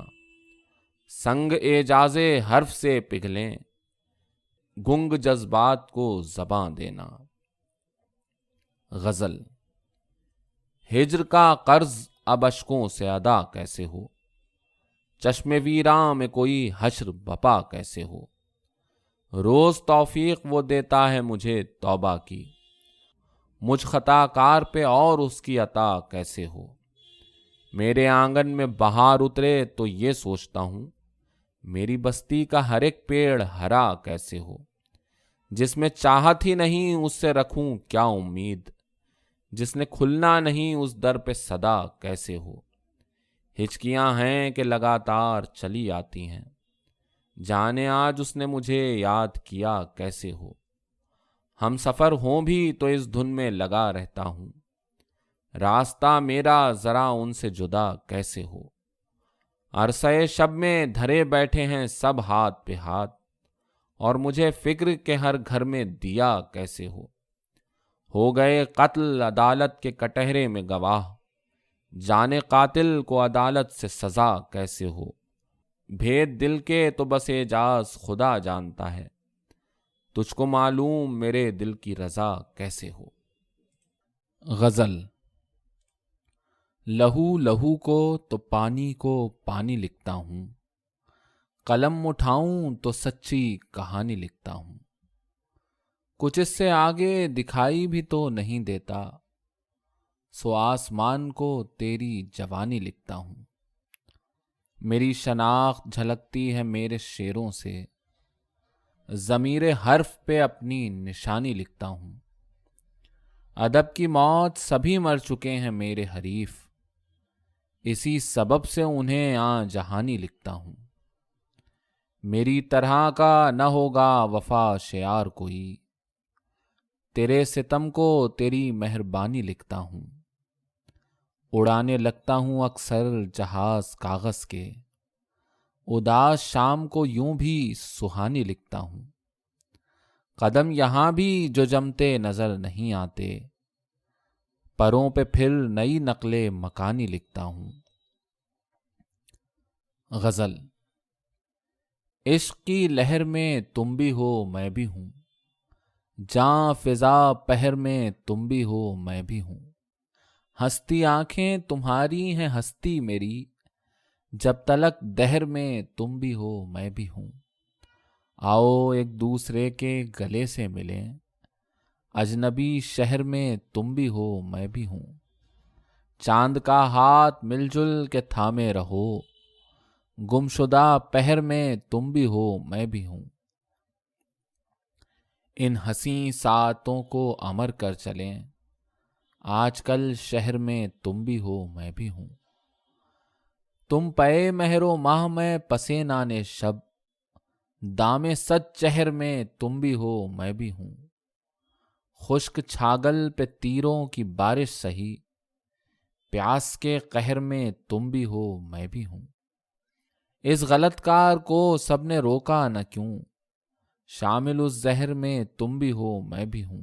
سنگ اعجاز حرف سے پگھلیں، گنگ جذبات کو زباں دینا۔ غزل۔ ہجر کا قرض اب اشکوں سے ادا کیسے ہو، چشم ویراں میں کوئی حشر بپا کیسے ہو۔ روز توفیق وہ دیتا ہے مجھے توبہ کی، مجھ خطا کار پہ اور اس کی عطا کیسے ہو۔ میرے آنگن میں بہار اترے تو یہ سوچتا ہوں، میری بستی کا ہر ایک پیڑ ہرا کیسے ہو۔ جس میں چاہت ہی نہیں اس سے رکھوں کیا امید، جس نے کھلنا نہیں اس در پہ صدا کیسے ہو۔ ہچکیاں ہیں کہ لگاتار چلی آتی ہیں، جانے آج اس نے مجھے یاد کیا کیسے ہو۔ ہم سفر ہوں بھی تو اس دھن میں لگا رہتا ہوں، راستہ میرا ذرا ان سے جدا کیسے ہو۔ عرصہ شب میں دھرے بیٹھے ہیں سب ہاتھ پہ ہاتھ، اور مجھے فکر کہ ہر گھر میں دیا کیسے ہو گئے قتل عدالت کے کٹہرے میں گواہ، جانے قاتل کو عدالت سے سزا کیسے ہو۔ بھید دل کے تو بس اعجاز خدا جانتا ہے، تجھ کو معلوم میرے دل کی رضا کیسے ہو۔ غزل۔ لہو لہو کو تو پانی کو پانی لکھتا ہوں، قلم اٹھاؤں تو سچی کہانی لکھتا ہوں۔ کچھ اس سے آگے دکھائی بھی تو نہیں دیتا، سو آسمان کو تیری جوانی لکھتا ہوں۔ میری شناخت جھلکتی ہے میرے شعروں سے، ضمیر حرف پہ اپنی نشانی لکھتا ہوں۔ ادب کی موت سبھی مر چکے ہیں میرے حریف، اسی سبب سے انہیں جہانی لکھتا ہوں۔ میری طرح کا نہ ہوگا وفا شعار کوئی، تیرے ستم کو تیری مہربانی لکھتا ہوں۔ اڑانے لگتا ہوں اکثر جہاز کاغذ کے، اداس شام کو یوں بھی سہانی لکھتا ہوں۔ قدم یہاں بھی جو جمتے نظر نہیں آتے، پروں پہ پھر نئی نقل مکانی لکھتا ہوں۔ غزل۔ عشق کی لہر میں تم بھی ہو میں بھی ہوں، جاں فضا پہر میں تم بھی ہو میں بھی ہوں۔ ہستی آنکھیں تمہاری ہیں ہستی میری، جب تلک دہر میں تم بھی ہو میں بھی ہوں۔ آؤ ایک دوسرے کے گلے سے ملیں، اجنبی شہر میں تم بھی ہو میں بھی ہوں۔ چاند کا ہاتھ مل جل کے تھامے رہو، گمشدہ پہر میں تم بھی ہو میں بھی ہوں۔ ان حسین ساعتوں کو امر کر چلیں، آج کل شہر میں تم بھی ہو میں بھی ہوں۔ تم پے مہر و ماہ میں پسے نانے شب، دام سچ چہر میں تم بھی ہو میں بھی ہوں۔ خشک چھاگل پہ تیروں کی بارش سہی، پیاس کے قہر میں تم بھی ہو میں بھی ہوں۔ اس غلط کار کو سب نے روکا نہ کیوں، شامل اس زہر میں تم بھی ہو میں بھی ہوں۔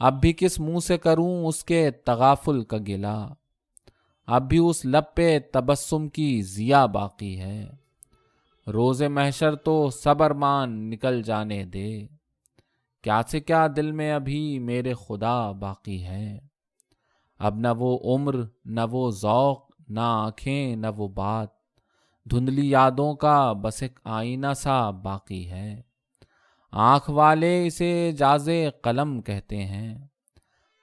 اب بھی کس منہ سے کروں اس کے تغافل کا گلا، اب بھی اس لب پہ تبسم کی ضیا باقی ہے۔ روز محشر تو صبر مان نکل جانے دے، کیا سے کیا دل میں ابھی میرے خدا باقی ہے۔ اب نہ وہ عمر، نہ وہ ذوق، نہ آنکھیں، نہ وہ بات، دھندلی یادوں کا بس ایک آئینہ سا باقی ہے۔ آنکھ والے اسے جاز قلم کہتے ہیں،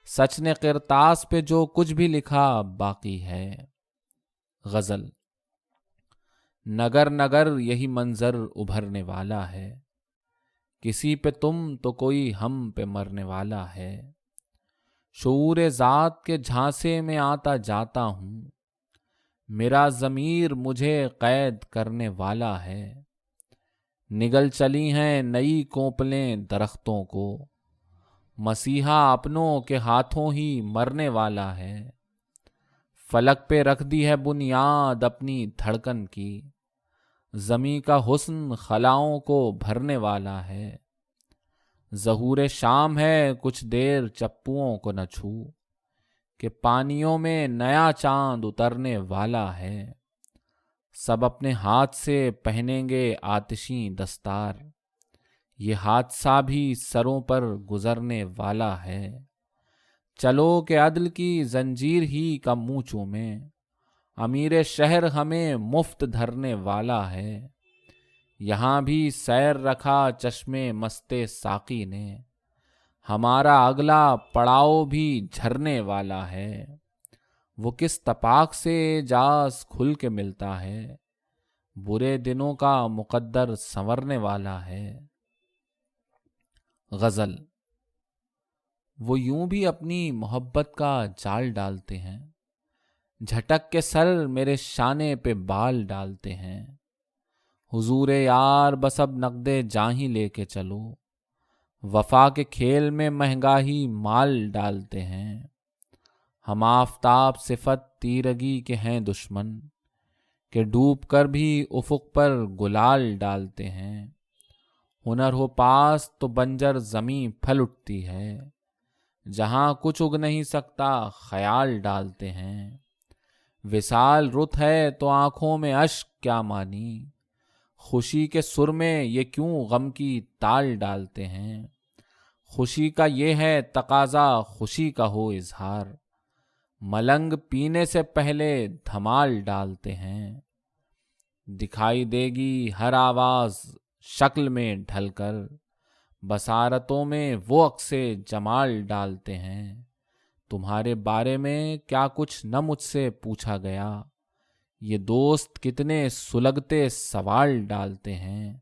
سچ نے کرتاس پہ جو کچھ بھی لکھا باقی ہے۔ غزل۔ نگر نگر یہی منظر ابھرنے والا ہے، کسی پہ تم تو کوئی ہم پہ مرنے والا ہے۔ شعور ذات کے جھانسے میں آتا جاتا ہوں، میرا ضمیر مجھے قید کرنے والا ہے۔ نگل چلی ہیں نئی کونپلیں درختوں کو، مسیحا اپنوں کے ہاتھوں ہی مرنے والا ہے۔ فلک پہ رکھ دی ہے بنیاد اپنی دھڑکن کی، زمیں کا حسن خلاؤں کو بھرنے والا ہے۔ ظہور شام ہے کچھ دیر چپوؤں کو نہ چھو، کہ پانیوں میں نیا چاند اترنے والا ہے۔ سب اپنے ہاتھ سے پہنیں گے آتشیں دستار، یہ حادثہ بھی سروں پر گزرنے والا ہے۔ چلو کہ عدل کی زنجیر ہی کا منہ چومیں، امیر شہر ہمیں مفت دھرنے والا ہے۔ یہاں بھی سیر رکھا چشمے مستے ساقی نے، ہمارا اگلا پڑاؤ بھی جھرنے والا ہے۔ وہ کس تپاک سے اعجاز کھل کے ملتا ہے، برے دنوں کا مقدر سنورنے والا ہے۔ غزل۔ وہ یوں بھی اپنی محبت کا جال ڈالتے ہیں، جھٹک کے سر میرے شانے پہ بال ڈالتے ہیں۔ حضور یار بس اب نقد جاں ہی لے کے چلو، وفا کے کھیل میں مہنگا ہی مال ڈالتے ہیں۔ ہم آفتاب صفت تیرگی کے ہیں دشمن، کہ ڈوب کر بھی افق پر گلال ڈالتے ہیں۔ ہنر ہو پاس تو بنجر زمیں پھل اٹھتی ہے، جہاں کچھ اگ نہیں سکتا خیال ڈالتے ہیں۔ وصال رت ہے تو آنکھوں میں اشک کیا مانی، خوشی کے سر میں یہ کیوں غم کی تال ڈالتے ہیں۔ خوشی کا یہ ہے تقاضا خوشی کا ہو اظہار، ملنگ پینے سے پہلے دھمال ڈالتے ہیں۔ دکھائی دے گی ہر آواز شکل میں ڈھل کر، بصارتوں میں وہ عکس جمال ڈالتے ہیں۔ تمہارے بارے میں کیا کچھ نہ مجھ سے پوچھا گیا، یہ دوست کتنے سلگتے سوال ڈالتے ہیں۔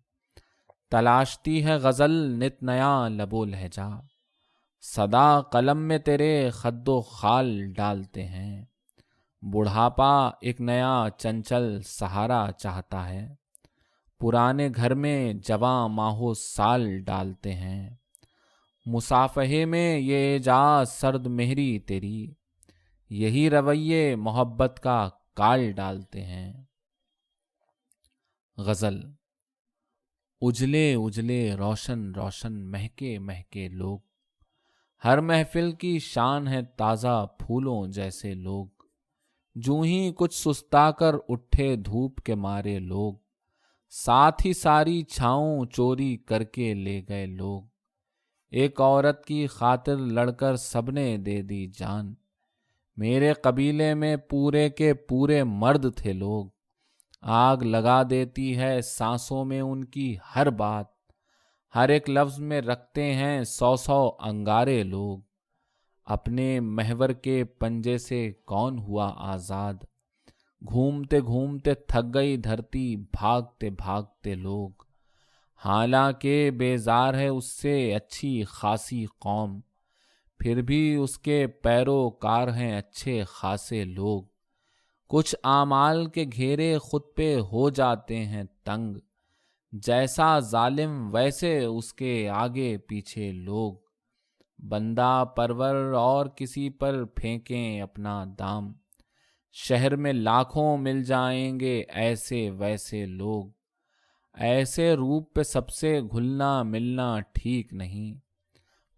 تلاشتی ہے غزل نت نیا لب و لہجہ، صدا قلم میں تیرے خد و خال ڈالتے ہیں۔ بڑھاپا ایک نیا چنچل سہارا چاہتا ہے، پرانے گھر میں جواں ماہو سال ڈالتے ہیں۔ مصافحے میں یہ اعجاز سرد مہری تیری، یہی رویے محبت کا کال ڈالتے ہیں۔ غزل۔ اجلے اجلے روشن روشن مہکے مہکے لوگ، ہر محفل کی شان ہے تازہ پھولوں جیسے لوگ۔ جوں ہی کچھ سستا کر اٹھے دھوپ کے مارے لوگ، ساتھ ہی ساری چھاؤں چوری کر کے لے گئے لوگ۔ ایک عورت کی خاطر لڑ کر سب نے دے دی جان، میرے قبیلے میں پورے کے پورے مرد تھے لوگ۔ آگ لگا دیتی ہے سانسوں میں ان کی ہر بات، ہر ایک لفظ میں رکھتے ہیں 100 انگارے لوگ۔ اپنے محور کے پنجے سے کون ہوا آزاد، گھومتے گھومتے تھک گئی دھرتی بھاگتے بھاگتے لوگ۔ حالانکہ بیزار ہے اس سے اچھی خاصی قوم، پھر بھی اس کے پیروکار ہیں اچھے خاصے لوگ۔ کچھ اعمال کے گھیرے خود پہ ہو جاتے ہیں تنگ، جیسا ظالم ویسے اس کے آگے پیچھے لوگ۔ بندہ پرور اور کسی پر پھینکیں اپنا دام، شہر میں لاکھوں مل جائیں گے ایسے ویسے لوگ۔ ایسے روپ پہ سب سے گھلنا ملنا ٹھیک نہیں،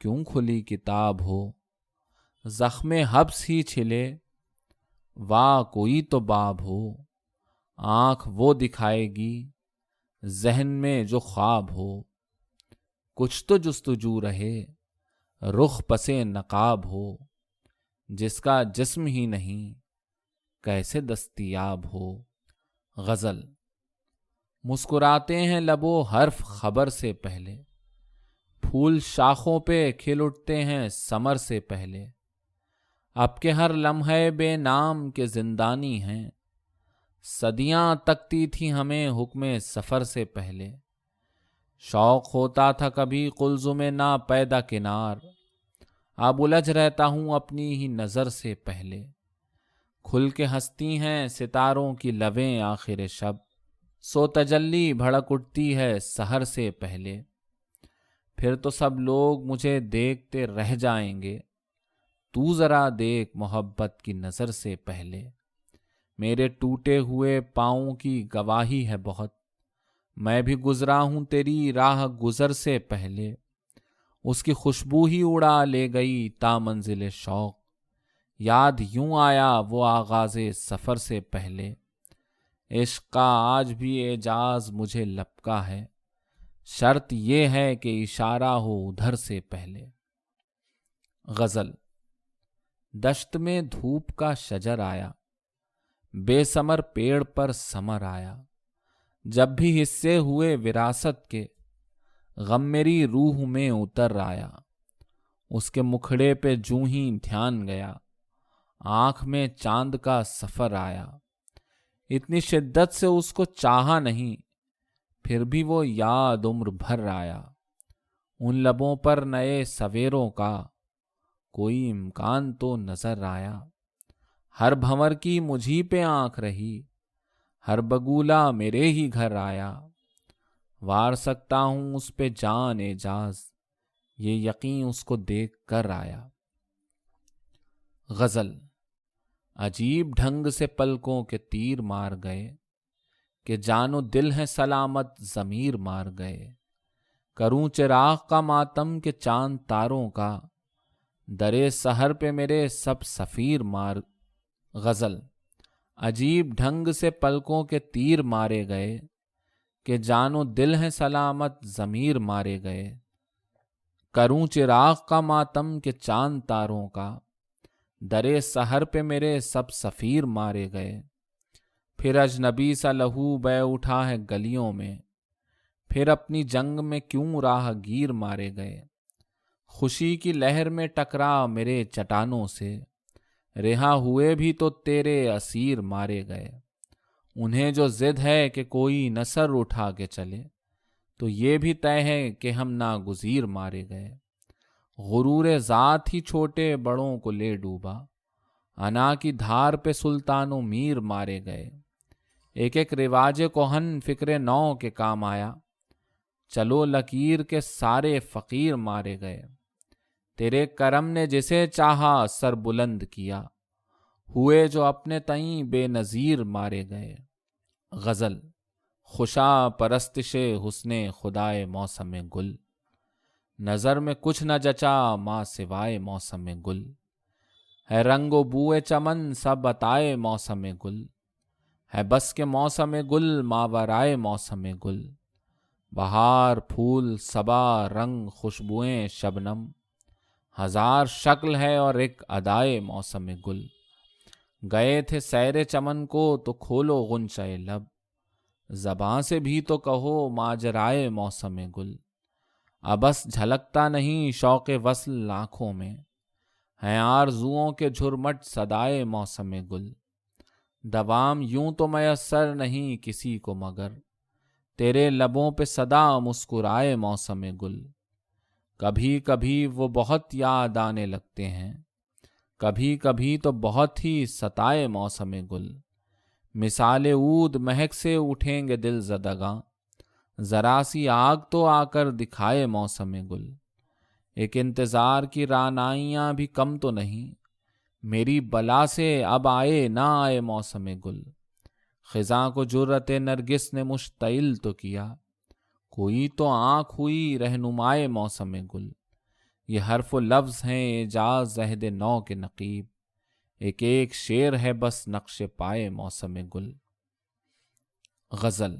کیوں کھلی کتاب ہو، زخم حبس ہی چھلے، واہ کوئی تو باب ہو، آنکھ وہ دکھائے گی ذہن میں جو خواب ہو، کچھ تو جستجو رہے رخ پسے نقاب ہو، جس کا جسم ہی نہیں کیسے دستیاب ہو۔ غزل۔ مسکراتے ہیں لب و حرف خبر سے پہلے، پھول شاخوں پہ کھل اٹھتے ہیں ثمر سے پہلے، اب کے ہر لمحے بے نام کے زندانی ہیں، صدیاں تکتی تھی ہمیں حکم سفر سے پہلے، شوق ہوتا تھا کبھی قلزم نا پیدا کنار، اب الجھ رہتا ہوں اپنی ہی نظر سے پہلے، کھل کے ہنستی ہیں ستاروں کی لبیں آخر شب، سو تجلی بھڑک اٹھتی ہے سحر سے پہلے، پھر تو سب لوگ مجھے دیکھتے رہ جائیں گے، تو ذرا دیکھ محبت کی نظر سے پہلے، میرے ٹوٹے ہوئے پاؤں کی گواہی ہے بہت، میں بھی گزرا ہوں تیری راہ گزر سے پہلے، اس کی خوشبو ہی اڑا لے گئی تا منزل شوق، یاد یوں آیا وہ آغاز سفر سے پہلے، عشق کا آج بھی اعجاز مجھے لپکا ہے، شرط یہ ہے کہ اشارہ ہو ادھر سے پہلے۔ غزل۔ دشت میں دھوپ کا شجر آیا، بے ثمر پیڑ پر ثمر آیا، جب بھی حصے ہوئے وراثت کے، غم میری روح میں اتر آیا، اس کے مکھڑے پہ جوں ہی دھیان گیا، آنکھ میں چاند کا سفر آیا، اتنی شدت سے اس کو چاہا نہیں، پھر بھی وہ یاد عمر بھر آیا، ان لبوں پر نئے سویروں کا کوئی امکان تو نظر آیا، ہر بھنور کی مجھی پہ آنکھ رہی، ہر بگولا میرے ہی گھر آیا، وار سکتا ہوں اس پہ جان اعجاز، یہ یقین اس کو دیکھ کر آیا۔ غزل۔ عجیب ڈھنگ سے پلکوں کے تیر مار گئے، کہ جان و دل ہے سلامت ضمیر مار گئے، کروں چراغ کا ماتم کے چاند تاروں کا، درے سحر پہ میرے سب صفیر مار۔ غزل۔ عجیب ڈھنگ سے پلکوں کے تیر مارے گئے، کہ جان و دل ہے سلامت ضمیر مارے گئے، کروں چراغ کا ماتم کے چاند تاروں کا، درے سحر پہ میرے سب صفیر مارے گئے، پھر اجنبی سا لہو بہہ اٹھا ہے گلیوں میں، پھر اپنی جنگ میں کیوں راہ گیر مارے گئے، خوشی کی لہر میں ٹکرا میرے چٹانوں سے، رہا ہوئے بھی تو تیرے اسیر مارے گئے، انہیں جو ضد ہے کہ کوئی نہ سر اٹھا کے چلے، تو یہ بھی طے ہے کہ ہم ناگزیر مارے گئے، غرور ذات ہی چھوٹے بڑوں کو لے ڈوبا، انا کی دھار پہ سلطان و میر مارے گئے، ایک ایک رواج کہن فکر نو کے کام آیا، چلو لکیر کے سارے فقیر مارے گئے، تیرے کرم نے جسے چاہا سر بلند کیا، ہوئے جو اپنے تئیں بے نظیر مارے گئے۔ غزل۔ خوشا پرستش حسن خدائے موسم گل، نظر میں کچھ نہ جچا ماں سوائے موسم گل، ہے رنگ و بوئے چمن سب عطائے موسم گل، ہے بس کے موسم گل ماورائے موسم گل، بہار پھول صبا رنگ خوشبوئیں شبنم، ہزار شکل ہے اور ایک ادائے موسم گل، گئے تھے سیر چمن کو تو کھولو غنچہ لب، زباں سے بھی تو کہو ماجرائے موسم گل، ابس جھلکتا نہیں شوق وصل آنکھوں میں، ہیں آرزوؤں کے جھرمٹ صدائے موسم گل، دوام یوں تو میسر نہیں کسی کو مگر، تیرے لبوں پہ صدا مسکرائے موسم گل، کبھی کبھی وہ بہت یاد آنے لگتے ہیں، کبھی کبھی تو بہت ہی ستائے موسم گل، مثال عود مہک سے اٹھیں گے دل زدگاں، ذرا سی آگ تو آ کر دکھائے موسم گل، ایک انتظار کی رعنائیاں بھی کم تو نہیں، میری بلا سے اب آئے نہ آئے موسم گل، خزاں کو جرت نرگس نے مشتعل تو کیا، کوئی تو آنکھ ہوئی رہنمائے موسم گل، یہ حرف و لفظ ہیں اعجاز عہد نو کے نقیب، ایک ایک شعر ہے بس نقش پائے موسم گل۔ غزل۔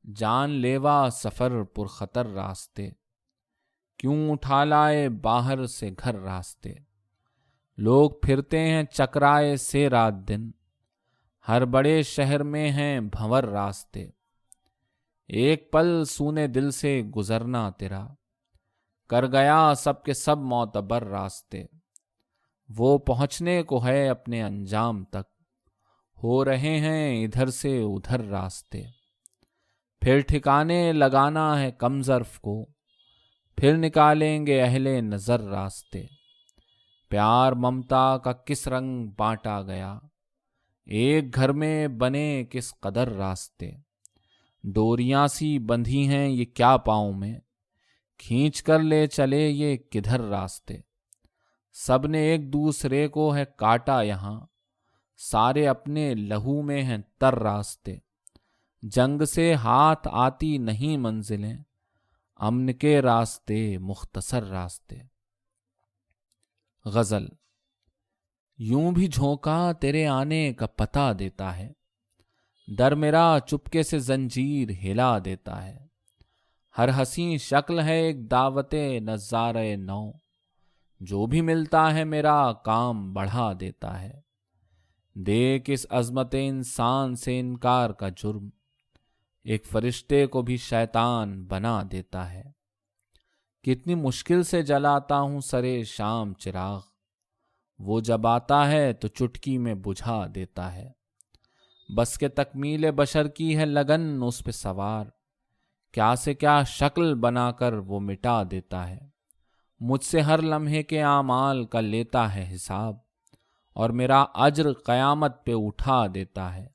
جان لیوا سفر پرخطر راستے، کیوں اٹھا لائے باہر سے گھر راستے۔ لوگ پھرتے ہیں چکرائے سے رات دن، ہر بڑے شہر میں ہیں بھنور راستے۔ ایک پل سونے دل سے گزرنا تیرا، کر گیا سب کے سب معتبر راستے۔ وہ پہنچنے کو ہے اپنے انجام تک، ہو رہے ہیں ادھر سے ادھر راستے۔ پھر ٹھکانے لگانا ہے کم ظرف کو، پھر نکالیں گے اہل نظر راستے۔ پیار ممتا کا کس رنگ بانٹا گیا، ایک گھر میں بنے کس قدر راستے۔ ڈوریاں سی بندھی ہیں یہ کیا پاؤں میں، کھینچ کر لے چلے یہ کدھر راستے۔ سب نے ایک دوسرے کو ہے کاٹا یہاں، سارے اپنے لہو میں ہیں تر راستے۔ جنگ سے ہاتھ آتی نہیں منزلیں، امن کے راستے مختصر راستے۔ غزل۔ یوں بھی جھونکا تیرے آنے کا پتہ دیتا ہے، در میرا چپکے سے زنجیر ہلا دیتا ہے۔ ہر حسین شکل ہے ایک دعوت نظارہ نو، جو بھی ملتا ہے میرا کام بڑھا دیتا ہے۔ دیکھ اس عظمت انسان سے انکار کا جرم، ایک فرشتے کو بھی شیطان بنا دیتا ہے۔ کتنی مشکل سے جلاتا ہوں سرے شام چراغ، وہ جب آتا ہے تو چٹکی میں بجھا دیتا ہے۔ بس کے تکمیل بشر کی ہے لگن اس پہ سوار، کیا سے کیا شکل بنا کر وہ مٹا دیتا ہے۔ مجھ سے ہر لمحے کے اعمال کا لیتا ہے حساب، اور میرا اجر قیامت پہ اٹھا دیتا ہے۔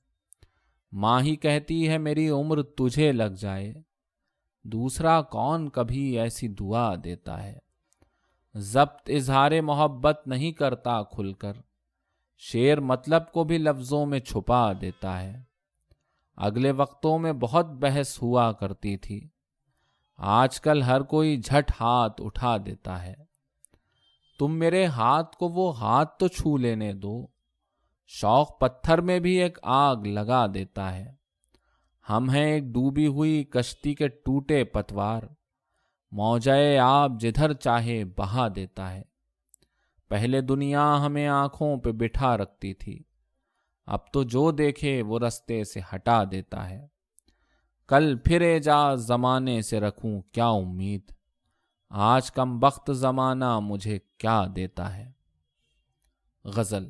ماں ہی کہتی ہے میری عمر تجھے لگ جائے، دوسرا کون کبھی ایسی دعا دیتا ہے۔ ضبط اظہار محبت نہیں کرتا کھل کر، شعر مطلب کو بھی لفظوں میں چھپا دیتا ہے۔ اگلے وقتوں میں بہت بحث ہوا کرتی تھی، آج کل ہر کوئی جھٹ ہاتھ اٹھا دیتا ہے۔ تم میرے ہاتھ کو وہ ہاتھ تو چھو لینے دو، شوق پتھر میں بھی ایک آگ لگا دیتا ہے۔ ہم ہیں ایک ڈوبی ہوئی کشتی کے ٹوٹے پتوار، موجۂ آب جدھر چاہے بہا دیتا ہے۔ پہلے دنیا ہمیں آنکھوں پہ بٹھا رکھتی تھی، اب تو جو دیکھے وہ رستے سے ہٹا دیتا ہے۔ کل پھر اعجاز زمانے سے رکھوں کیا امید، آج کم بخت زمانہ مجھے کیا دیتا ہے۔ غزل۔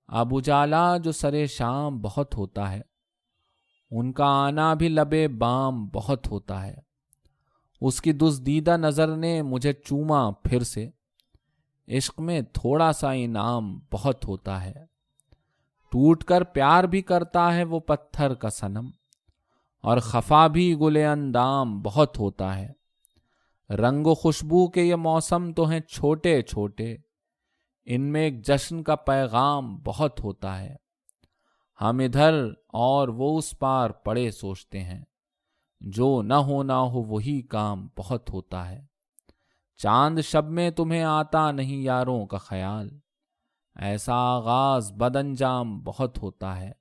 اب اجالا جو سرے شام بہت ہوتا ہے، ان کا آنا بھی لبے بام بہت ہوتا ہے۔ اس کی دزدیدہ نظر نے مجھے چوما پھر سے، عشق میں تھوڑا سا انعام بہت ہوتا ہے۔ ٹوٹ کر پیار بھی کرتا ہے وہ پتھر کا صنم، اور خفا بھی گلے اندام بہت ہوتا ہے۔ رنگ و خوشبو کے یہ موسم تو ہیں چھوٹے چھوٹے، ان میں ایک جشن کا پیغام بہت ہوتا ہے۔ ہم ادھر اور وہ اس پار پڑے سوچتے ہیں، جو نہ ہونا ہو وہی کام بہت ہوتا ہے۔ چاند شب میں تمہیں آتا نہیں یاروں کا خیال، ایسا آغاز بد انجام بہت ہوتا ہے۔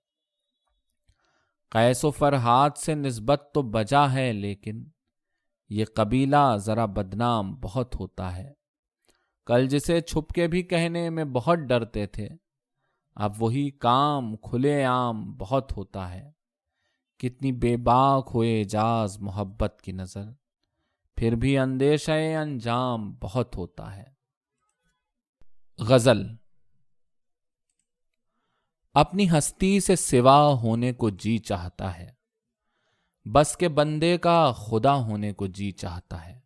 قیس و فرحات سے نسبت تو بجا ہے، لیکن یہ قبیلہ ذرا بدنام بہت ہوتا ہے۔ کل جسے چھپ کے بھی کہنے میں بہت ڈرتے تھے، اب وہی کام کھلے عام بہت ہوتا ہے۔ کتنی بے باک ہوئے اعجاز محبت کی نظر، پھر بھی اندیشہ انجام بہت ہوتا ہے۔ غزل۔ اپنی ہستی سے سوا ہونے کو جی چاہتا ہے، بس کے بندے کا خدا ہونے کو جی چاہتا ہے۔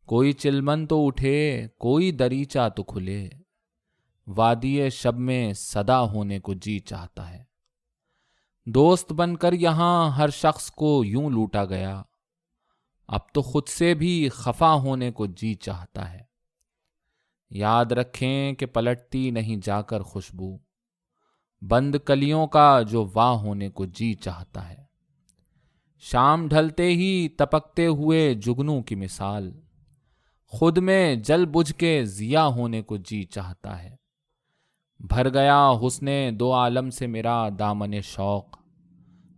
کوئی چلمن تو اٹھے، کوئی دریچہ تو کھلے، وادی شب میں صدا ہونے کو جی چاہتا ہے۔ دوست بن کر یہاں ہر شخص کو یوں لوٹا گیا، اب تو خود سے بھی خفا ہونے کو جی چاہتا ہے۔ یاد رکھیں کہ پلٹتی نہیں جا کر خوشبو، بند کلیوں کا جو واہ ہونے کو جی چاہتا ہے۔ شام ڈھلتے ہی تپکتے ہوئے جگنوں کی مثال، خود میں جل بجھ کے ضیا ہونے کو جی چاہتا ہے۔ بھر گیا حسن دو عالم سے میرا دامن شوق،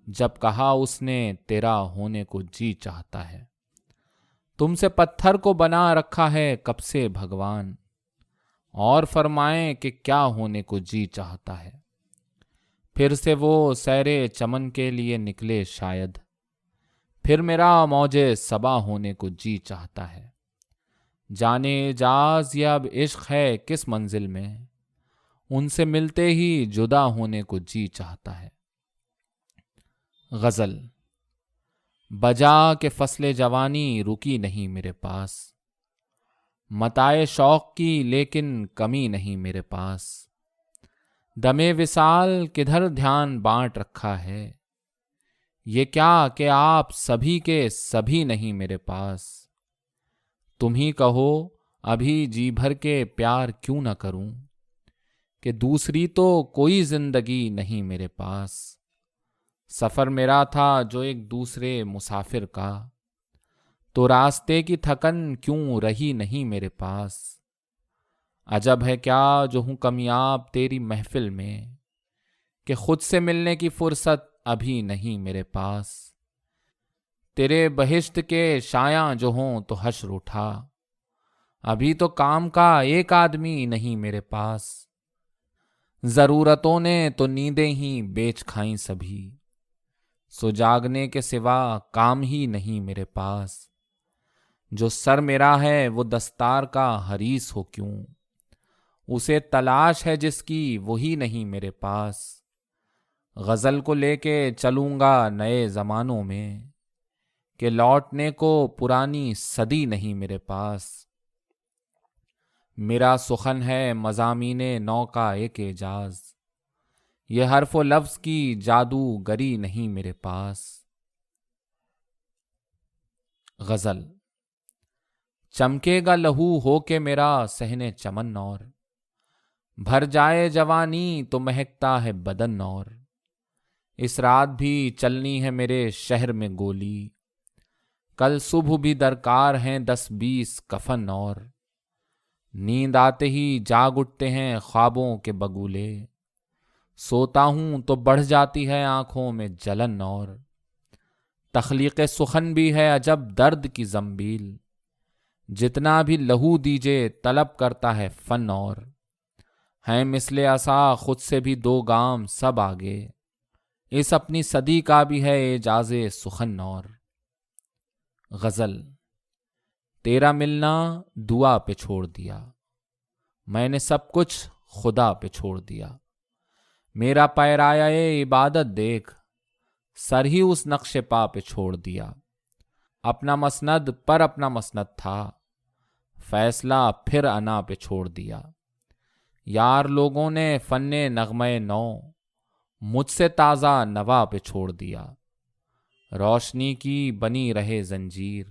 جب کہا اس نے تیرا ہونے کو جی چاہتا ہے۔ تم سے پتھر کو بنا رکھا ہے کب سے بھگوان، اور فرمائیں کہ کیا ہونے کو جی چاہتا ہے۔ پھر سے وہ سیرے چمن کے لیے نکلے شاید، پھر میرا موج صبا ہونے کو جی چاہتا ہے۔ جانے اجاز یہ اب عشق ہے کس منزل میں، ان سے ملتے ہی جدا ہونے کو جی چاہتا ہے۔ غزل۔ بجا کہ فصل جوانی رکی نہیں میرے پاس، متاع شوق کی لیکن کمی نہیں میرے پاس۔ دمے وصال کدھر دھیان بانٹ رکھا ہے، یہ کیا کہ آپ سبھی کے سبھی نہیں میرے پاس۔ تم ہی کہو ابھی جی بھر کے پیار کیوں نہ کروں، کہ دوسری تو کوئی زندگی نہیں میرے پاس۔ سفر میرا تھا جو ایک دوسرے مسافر کا، تو راستے کی تھکن کیوں رہی نہیں میرے پاس۔ عجب ہے کیا جو ہوں کمیاب تیری محفل میں، کہ خود سے ملنے کی فرصت ابھی نہیں میرے پاس۔ تیرے بہشت کے شایاں جو ہوں تو حشر اٹھا، ابھی تو کام کا ایک آدمی نہیں میرے پاس۔ ضرورتوں نے تو نیندیں ہی بیچ کھائیں سبھی، سو جاگنے کے سوا کام ہی نہیں میرے پاس۔ جو سر میرا ہے وہ دستار کا حریص ہو کیوں، اسے تلاش ہے جس کی وہی نہیں میرے پاس۔ غزل کو لے کے چلوں گا نئے زمانوں میں، کہ لوٹنے کو پرانی صدی نہیں میرے پاس۔ میرا سخن ہے مضامین نو کا ایک اعجاز، یہ حرف و لفظ کی جادو گری نہیں میرے پاس۔ غزل۔ چمکے گا لہو ہو کے میرا صحن چمن اور، بھر جائے جوانی تو مہکتا ہے بدن اور۔ اس رات بھی چلنی ہے میرے شہر میں گولی، کل صبح بھی درکار ہیں 10-20 کفن اور۔ نیند آتے ہی جاگ اٹھتے ہیں خوابوں کے بگولے، سوتا ہوں تو بڑھ جاتی ہے آنکھوں میں جلن اور۔ تخلیق سخن بھی ہے عجب درد کی زنبیل، جتنا بھی لہو دیجے طلب کرتا ہے فن اور۔ ہیں مثل عصا خود سے بھی 2 گام سب آگے، اس اپنی صدی کا بھی ہے اعجاز سخن اور۔ غزل۔ تیرا ملنا دعا پہ چھوڑ دیا، میں نے سب کچھ خدا پہ چھوڑ دیا۔ میرا پیرایہ عبادت دیکھ، سر ہی اس نقش پا پہ چھوڑ دیا۔ اپنا مسند پر اپنا مسند تھا، فیصلہ پھر انا پہ چھوڑ دیا۔ یار لوگوں نے فن نغمہ نو، مجھ سے تازہ نوا پہ چھوڑ دیا۔ روشنی کی بنی رہے زنجیر،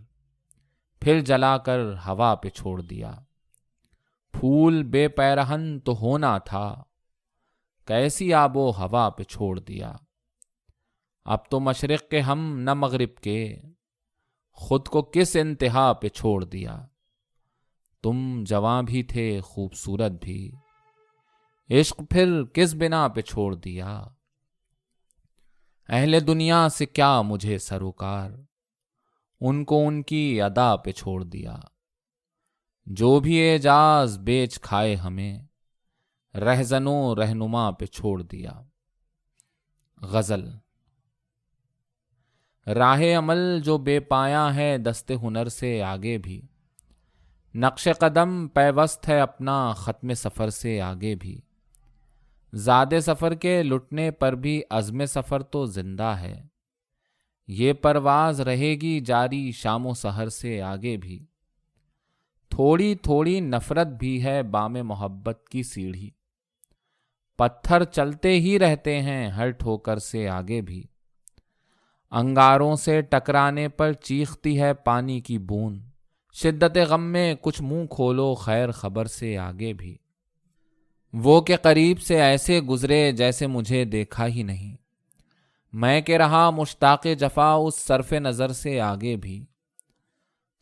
پھر جلا کر ہوا پہ چھوڑ دیا۔ پھول بے پیرہن تو ہونا تھا، کیسی آب و ہوا پہ چھوڑ دیا۔ اب تو مشرق کے ہم نہ مغرب کے، خود کو کس انتہا پہ چھوڑ دیا۔ تم جواں بھی تھے خوبصورت بھی، عشق پھر کس بنا پہ چھوڑ دیا۔ اہل دنیا سے کیا مجھے سروکار، ان کو ان کی ادا پہ چھوڑ دیا۔ جو بھی اعجاز بیچ کھائے ہمیں، رہزنوں رہنما پہ چھوڑ دیا۔ غزل۔ راہ عمل جو بے پایا ہے دست ہنر سے آگے بھی، نقش قدم پیوست ہے اپنا ختم سفر سے آگے بھی۔ زاد سفر کے لٹنے پر بھی عزم سفر تو زندہ ہے، یہ پرواز رہے گی جاری شام و سحر سے آگے بھی۔ تھوڑی تھوڑی نفرت بھی ہے بام محبت کی سیڑھی، پتھر چلتے ہی رہتے ہیں ہر ٹھوکر سے آگے بھی۔ انگاروں سے ٹکرانے پر چیختی ہے پانی کی بوند، شدت غم میں کچھ منہ کھولو خیر خبر سے آگے بھی۔ وہ کہ قریب سے ایسے گزرے جیسے مجھے دیکھا ہی نہیں، میں کہ رہا مشتاق جفا اس صرف نظر سے آگے بھی۔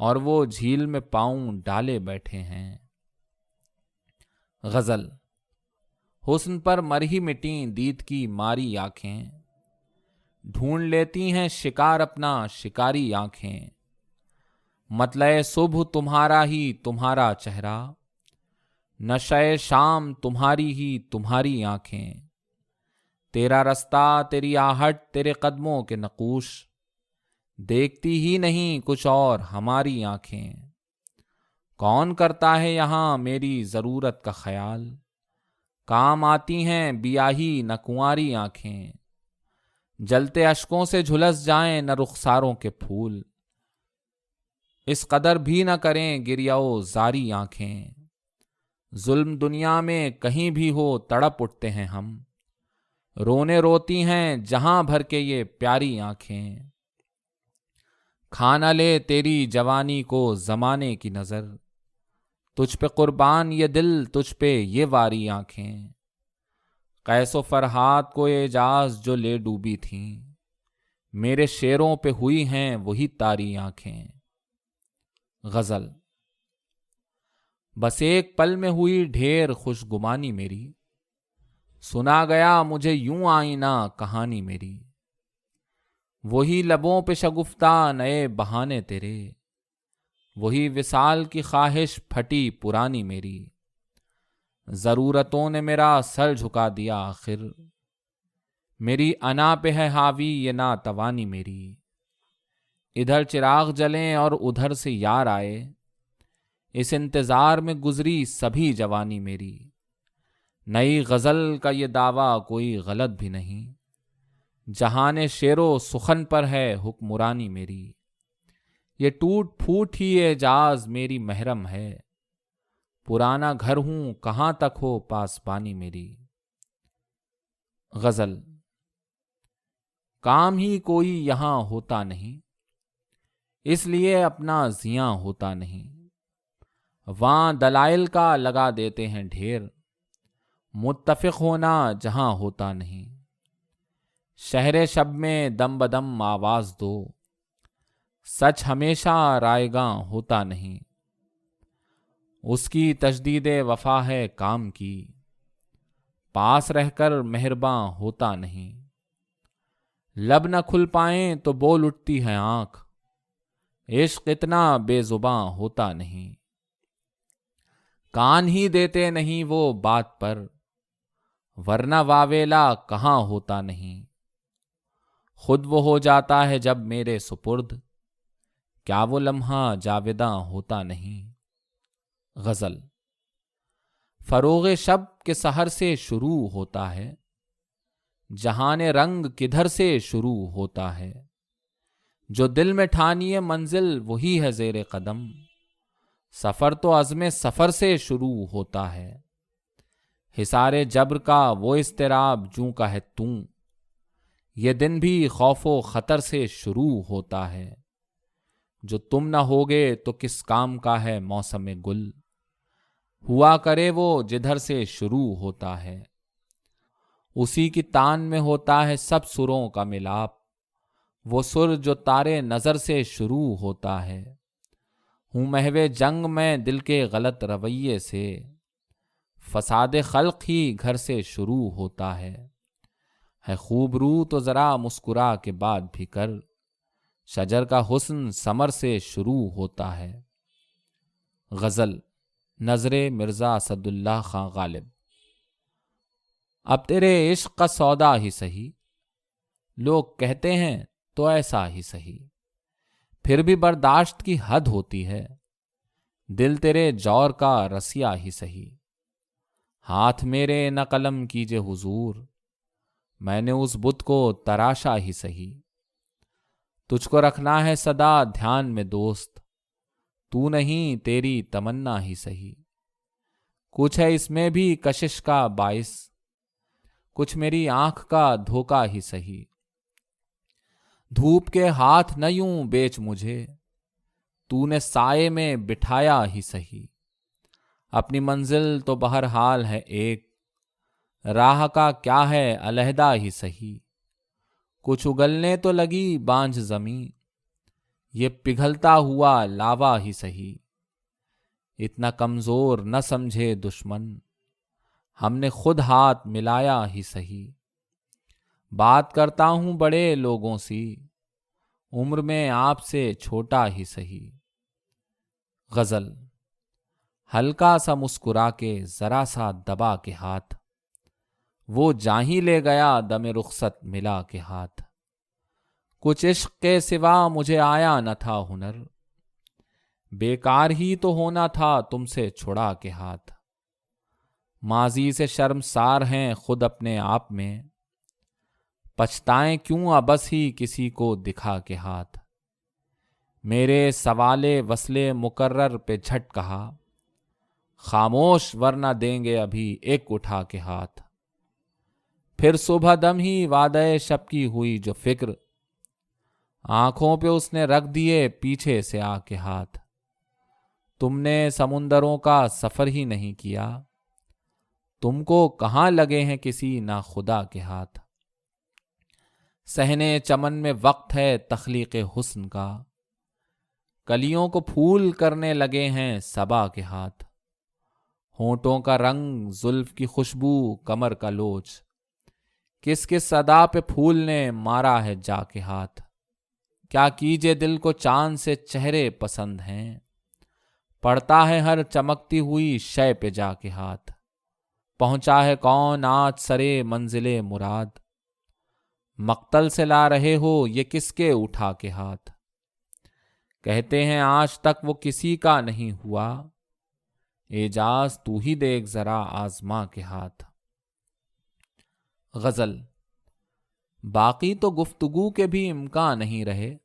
اور وہ جھیل میں پاؤں ڈالے بیٹھے ہیں۔ غزل۔ حسن پر مرہی مٹیں دید کی ماری آنکھیں، ڈھونڈ لیتی ہیں شکار اپنا شکاری آنکھیں۔ مطلع صبح تمہارا ہی تمہارا چہرہ، نشہ شام تمہاری ہی تمہاری آنکھیں۔ تیرا رستہ تیری آہٹ تیرے قدموں کے نقوش، دیکھتی ہی نہیں کچھ اور ہماری آنکھیں۔ کون کرتا ہے یہاں میری ضرورت کا خیال، کام آتی ہیں بیاہی نہ کنواری آنکھیں۔ جلتے اشکوں سے جھلس جائیں نہ رخساروں کے پھول، اس قدر بھی نہ کریں گریہو زاری آنکھیں۔ ظلم دنیا میں کہیں بھی ہو تڑپ اٹھتے ہیں ہم، رونے روتی ہیں جہاں بھر کے یہ پیاری آنکھیں۔ کھانا لے تیری جوانی کو زمانے کی نظر، تجھ پہ قربان یہ دل تجھ پہ یہ واری آنکھیں۔ قیس و فرحات کو اعجاز جو لے ڈوبی تھیں، میرے شعروں پہ ہوئی ہیں وہی تاری آنکھیں۔ غزل۔ بس ایک پل میں ہوئی ڈھیر خوش گمانی میری، سنا گیا مجھے یوں آئینہ کہانی میری۔ وہی لبوں پہ شگفتہ نئے بہانے تیرے، وہی وصال کی خواہش پھٹی پرانی میری۔ ضرورتوں نے میرا سر جھکا دیا آخر، میری انا پہ ہے حاوی یہ ناتوانی میری۔ ادھر چراغ جلیں اور ادھر سے یار آئے، اس انتظار میں گزری سبھی جوانی میری۔ نئی غزل کا یہ دعویٰ کوئی غلط بھی نہیں، جہان شعر و سخن پر ہے حکمرانی میری۔ یہ ٹوٹ پھوٹ ہی اعجاز میری محرم ہے، پرانا گھر ہوں کہاں تک ہو پاسبانی میری۔ غزل۔ کام ہی کوئی یہاں ہوتا نہیں، اس لیے اپنا زیاں ہوتا نہیں۔ وہاں دلائل کا لگا دیتے ہیں ڈھیر، متفق ہونا جہاں ہوتا نہیں۔ شہر شب میں دم بدم آواز دو، سچ ہمیشہ رائے گاں ہوتا نہیں۔ اس کی تجدید وفا ہے کام کی، پاس رہ کر مہرباں ہوتا نہیں۔ لب نہ کھل پائیں تو بول اٹھتی ہے آنکھ، عشق اتنا بے زباں ہوتا نہیں۔ کان ہی دیتے نہیں وہ بات پر، ورنہ واویلا کہاں ہوتا نہیں۔ خود وہ ہو جاتا ہے جب میرے سپرد، کیا وہ لمحہ جاوداں ہوتا نہیں۔ غزل۔ فروغ شب کے سحر سے شروع ہوتا ہے، جہان رنگ کدھر سے شروع ہوتا ہے۔ جو دل میں ٹھانیے منزل وہی ہے زیر قدم، سفر تو عزم سفر سے شروع ہوتا ہے۔ حصار جبر کا وہ اضطراب جوں کا ہے توں، یہ دن بھی خوف و خطر سے شروع ہوتا ہے۔ جو تم نہ ہوگے تو کس کام کا ہے موسم گل، ہوا کرے وہ جدھر سے شروع ہوتا ہے۔ اسی کی تان میں ہوتا ہے سب سروں کا ملاپ، وہ سر جو تارے نظر سے شروع ہوتا ہے۔ ہوں محو جنگ میں دل کے غلط رویے سے، فساد خلق ہی گھر سے شروع ہوتا ہے۔ خوب رو تو ذرا مسکرا کے بعد بھی کر، شجر کا حسن ثمر سے شروع ہوتا ہے۔ غزل۔ نظر مرزا اسد اللہ خان غالب۔ اب تیرے عشق کا سودا ہی سہی، لوگ کہتے ہیں تو ایسا ہی سہی، پھر بھی برداشت کی حد ہوتی ہے، دل تیرے جور کا رسیا ہی سہی۔ ہاتھ میرے نہ قلم کیجے حضور، میں نے اس بت کو تراشا ہی سہی۔ تجھ کو رکھنا ہے سدا دھیان میں دوست، تو نہیں تیری تمنا ہی سہی۔ کچھ ہے اس میں بھی کشش کا باعث، کچھ میری آنکھ کا دھوکا ہی سہی۔ دھوپ کے ہاتھ نہ یوں بیچ مجھے، تو نے سائے میں بٹھایا ہی سہی۔ اپنی منزل تو بہرحال ہے ایک، راہ کا کیا ہے علیحدہ ہی سہی۔ کچھ اگلنے تو لگی بانجھ زمیں، یہ پگھلتا ہوا لاوا ہی سہی، اتنا کمزور نہ سمجھے دشمن، ہم نے خود ہاتھ ملایا ہی سہی۔ بات کرتا ہوں بڑے لوگوں سی، عمر میں آپ سے چھوٹا ہی سہی۔ غزل۔ ہلکا سا مسکرا کے ذرا سا دبا کے ہاتھ، وہ جاں ہی لے گیا دم رخصت ملا کے ہاتھ۔ کچھ عشق کے سوا مجھے آیا نہ تھا ہنر، بیکار ہی تو ہونا تھا تم سے چھڑا کے ہاتھ۔ ماضی سے شرمسار ہیں خود اپنے آپ میں، پچھتائیں کیوں ابس ہی کسی کو دکھا کے ہاتھ۔ میرے سوال وصل مقرر پہ جھٹ کہا، خاموش ورنہ دیں گے ابھی ایک اٹھا کے ہاتھ۔ پھر صبح دم ہی وعدہ شب کی ہوئی جو فکر، آنکھوں پہ اس نے رکھ دیے پیچھے سے آ کے ہاتھ۔ تم نے سمندروں کا سفر ہی نہیں کیا، تم کو کہاں لگے ہیں کسی ناخدا کے ہاتھ۔ صحن چمن میں وقت ہے تخلیق حسن کا، کلیوں کو پھول کرنے لگے ہیں صبا کے ہاتھ۔ ہونٹوں کا رنگ، زلف کی خوشبو، کمر کا لوچ، کس کس صدا پہ پھول نے مارا ہے جا کے ہاتھ۔ کیا کیجے دل کو چاند سے چہرے پسند ہیں، پڑتا ہے ہر چمکتی ہوئی شے پہ جا کے ہاتھ۔ پہنچا ہے کون آج سرے منزل مراد، مقتل سے لا رہے ہو یہ کس کے اٹھا کے ہاتھ۔ کہتے ہیں آج تک وہ کسی کا نہیں ہوا، اعجاز تو ہی دیکھ ذرا آزما کے ہاتھ۔ غزل۔ باقی تو گفتگو کے بھی امکان نہیں رہے،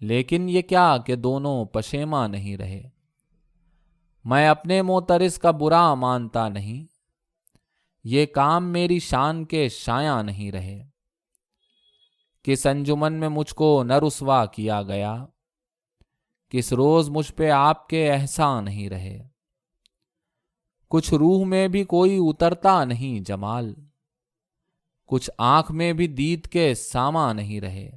لیکن یہ کیا کہ دونوں پشیماں نہیں رہے۔ میں اپنے معترض کا برا مانتا نہیں، یہ کام میری شان کے شایاں نہیں رہے۔ کس انجمن میں مجھ کو نہ رسوا کیا گیا، کس روز مجھ پہ آپ کے احسان نہیں رہے۔ کچھ روح میں بھی کوئی اترتا نہیں جمال، کچھ آنکھ میں بھی دید کے ساما نہیں رہے۔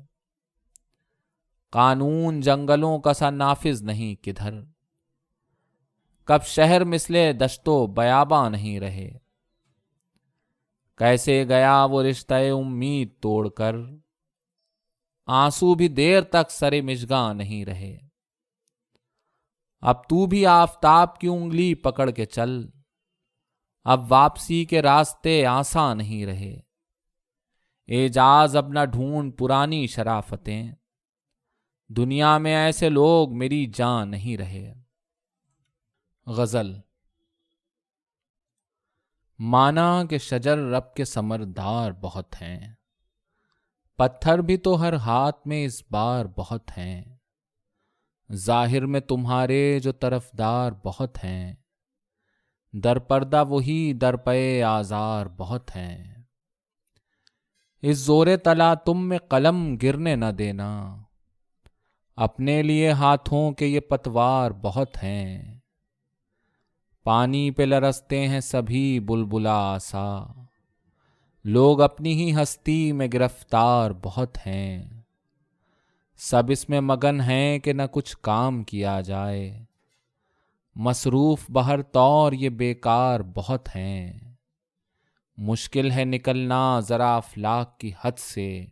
قانون جنگلوں کا سا نافذ نہیں کدھر، کب شہر مثلے دشت و بیاباں نہیں رہے۔ کیسے گیا وہ رشتہ امید توڑ کر، آنسو بھی دیر تک سرے مژگاں نہیں رہے۔ اب تو بھی آفتاب کی انگلی پکڑ کے چل، اب واپسی کے راستے آساں نہیں رہے۔ اعجاز اب نہ ڈھونڈ پرانی شرافتیں، دنیا میں ایسے لوگ میری جان نہیں رہے۔ غزل۔ مانا کہ شجر رب کے ثمردار بہت ہیں، پتھر بھی تو ہر ہاتھ میں اس بار بہت ہیں۔ ظاہر میں تمہارے جو طرفدار بہت ہیں، در پردہ وہی در پے آزار بہت ہیں۔ اس زور تلا تم میں قلم گرنے نہ دینا، اپنے لیے ہاتھوں کے یہ پتوار بہت ہیں۔ پانی پہ لرزتے ہیں سبھی بلبلا آسا، لوگ اپنی ہی ہستی میں گرفتار بہت ہیں۔ سب اس میں مگن ہیں کہ نہ کچھ کام کیا جائے، مصروف بہر طور یہ بیکار بہت ہیں۔ مشکل ہے نکلنا ذرا افلاک کی حد سے،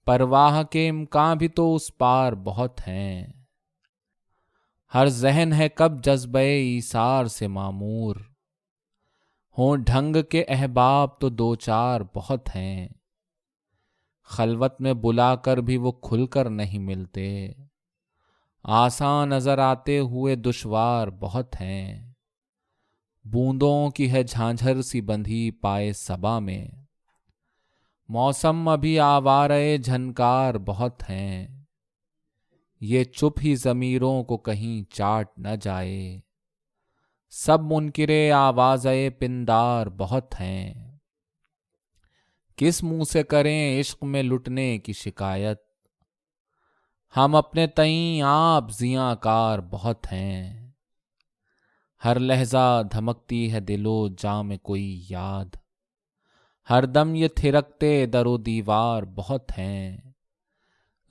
پرواہ کے امکان بھی تو اس پار بہت ہیں۔ ہر ذہن ہے کب جذبہ ایثار سے معمور، ہوں ڈھنگ کے احباب تو دو چار بہت ہیں۔ خلوت میں بلا کر بھی وہ کھل کر نہیں ملتے، آسان نظر آتے ہوئے دشوار بہت ہیں۔ بوندوں کی ہے جھانجھر سی بندھی پائے صبا میں، موسم ابھی آوارہ جھنکار بہت ہیں۔ یہ چپ ہی ضمیروں کو کہیں چاٹ نہ جائے، سب منکرے آوازے پندار بہت ہیں۔ کس منہ سے کریں عشق میں لٹنے کی شکایت، ہم اپنے تئیں آپ زیاں کار بہت ہیں۔ ہر لحظہ دھمکتی ہے دل و جاں میں کوئی یاد، ہر دم یہ تھرکتے در و دیوار بہت ہیں۔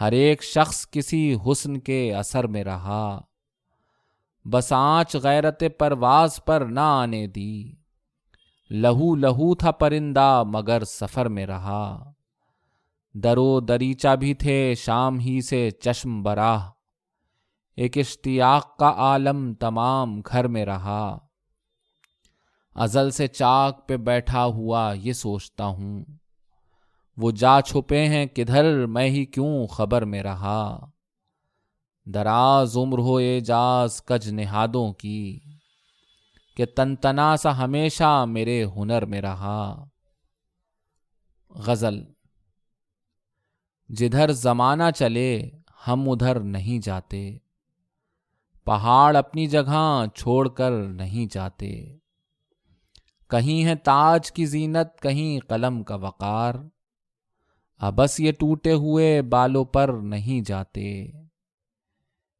ہر ایک شخص کسی حسن کے اثر میں رہا، بس آنچ غیرت پرواز پر نہ آنے دی، لہو لہو تھا پرندہ مگر سفر میں رہا، درو دریچہ بھی تھے شام ہی سے چشم براہ، ایک اشتیاق کا عالم تمام گھر میں رہا، ازل سے چاک پہ بیٹھا ہوا یہ سوچتا ہوں، وہ جا چھپے ہیں کدھر میں ہی کیوں خبر میں رہا، دراز عمر ہو اعجاز کج نہادوں کی، کہ تنتنا سا ہمیشہ میرے ہنر میں رہا۔ غزل۔ جدھر زمانہ چلے ہم ادھر نہیں جاتے، پہاڑ اپنی جگہ چھوڑ کر نہیں جاتے، کہیں ہے تاج کی زینت کہیں قلم کا وقار، ابس یہ ٹوٹے ہوئے بالوں پر نہیں جاتے،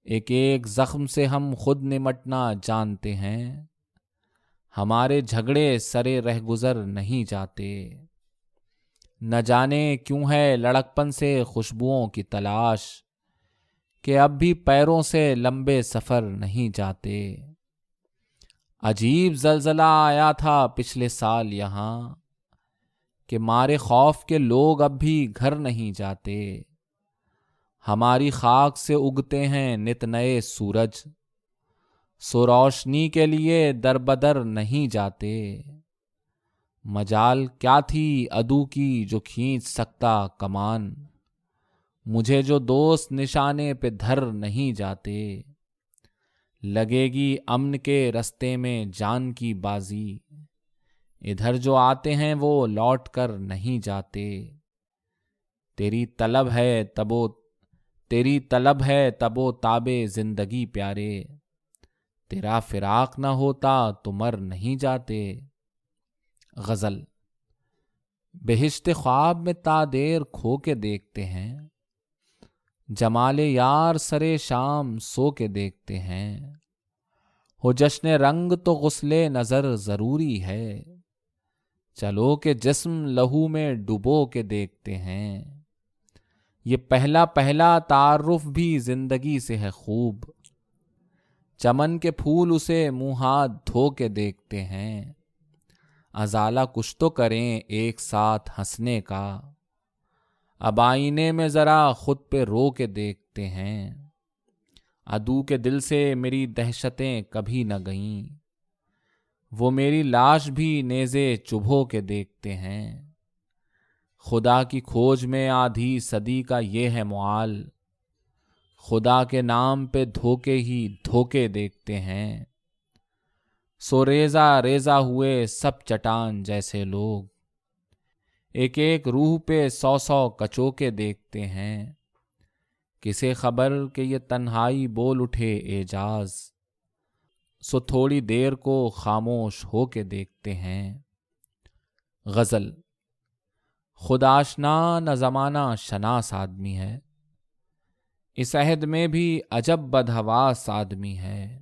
ایک ایک زخم سے ہم خود نمٹنا جانتے ہیں، ہمارے جھگڑے سرے رہ گزر نہیں جاتے، نہ جانے کیوں ہے لڑکپن سے خوشبوؤں کی تلاش، کہ اب بھی پیروں سے لمبے سفر نہیں جاتے، عجیب زلزلہ آیا تھا پچھلے سال یہاں، کہ مارے خوف کے لوگ اب بھی گھر نہیں جاتے، ہماری خاک سے اگتے ہیں نت نئے سورج، سو روشنی کے لیے در بدر نہیں جاتے، مجال کیا تھی عدو کی جو کھینچ سکتا کمان، مجھے جو دوست نشانے پہ دھر نہیں جاتے، لگے گی امن کے رستے میں جان کی بازی، ادھر جو آتے ہیں وہ لوٹ کر نہیں جاتے، تیری طلب ہے تب و تاب زندگی پیارے، تیرا فراق نہ ہوتا تو مر نہیں جاتے۔ غزل۔ بہشت خواب میں تا دیر کھو کے دیکھتے ہیں، جمال یار سرے شام سو کے دیکھتے ہیں، ہو جشن رنگ تو غسل نظر ضروری ہے، چلو کہ جسم لہو میں ڈبو کے دیکھتے ہیں، یہ پہلا پہلا تعارف بھی زندگی سے ہے خوب، چمن کے پھول اسے منہ ہاتھ دھو کے دیکھتے ہیں، ازالہ کچھ تو کریں ایک ساتھ ہنسنے کا، اب آئینے میں ذرا خود پہ رو کے دیکھتے ہیں، عدو کے دل سے میری دہشتیں کبھی نہ گئیں، وہ میری لاش بھی نیزے چبھو کے دیکھتے ہیں، خدا کی کھوج میں آدھی صدی کا یہ ہے موال، خدا کے نام پہ دھوکے ہی دھوکے دیکھتے ہیں، سو ریزہ ریزہ ہوئے سب چٹان جیسے لوگ، ایک ایک روح پہ سو سو کچوکے دیکھتے ہیں، کسے خبر کہ یہ تنہائی بول اٹھے اعجاز، سو تھوڑی دیر کو خاموش ہو کے دیکھتے ہیں۔ غزل۔ خود آشنا نہ زمانہ شناس آدمی ہے، اس عہد میں بھی عجب بدحواس آدمی ہے،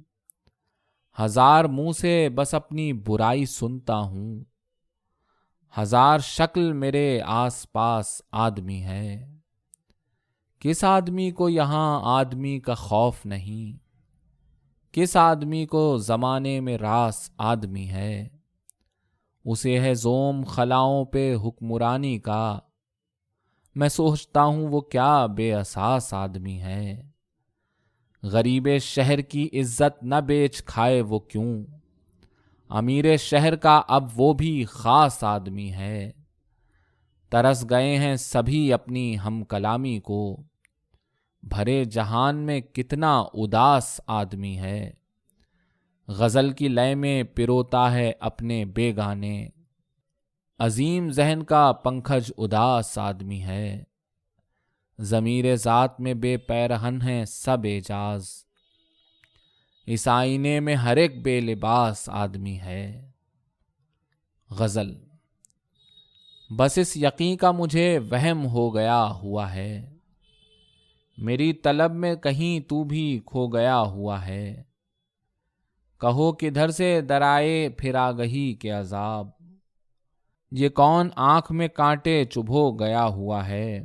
ہزار منہ سے بس اپنی برائی سنتا ہوں، ہزار شکل میرے آس پاس آدمی ہے، کس آدمی کو یہاں آدمی کا خوف نہیں، کس آدمی کو زمانے میں راس آدمی ہے، اسے ہے زوم خلاؤں پہ حکمرانی کا، میں سوچتا ہوں وہ کیا بے اساس آدمی ہے، غریب شہر کی عزت نہ بیچ کھائے وہ کیوں، امیر شہر کا اب وہ بھی خاص آدمی ہے، ترس گئے ہیں سبھی اپنی ہم کلامی کو، بھرے جہان میں کتنا اداس آدمی ہے، غزل کی لے میں پروتا ہے اپنے بے گانے، عظیم ذہن کا پنکھج اداس آدمی ہے، ضمیر ذات میں بے پیرہن ہیں سب اعجاز، اس آئینے میں ہر ایک بے لباس آدمی ہے۔ غزل۔ بس اس یقین کا مجھے وہم ہو گیا ہوا ہے، میری طلب میں کہیں تو بھی کھو گیا ہوا ہے، کہو کدھر سے درائے پھر آگہی کے عذاب، یہ کون آنکھ میں کانٹے چبھو گیا ہوا ہے،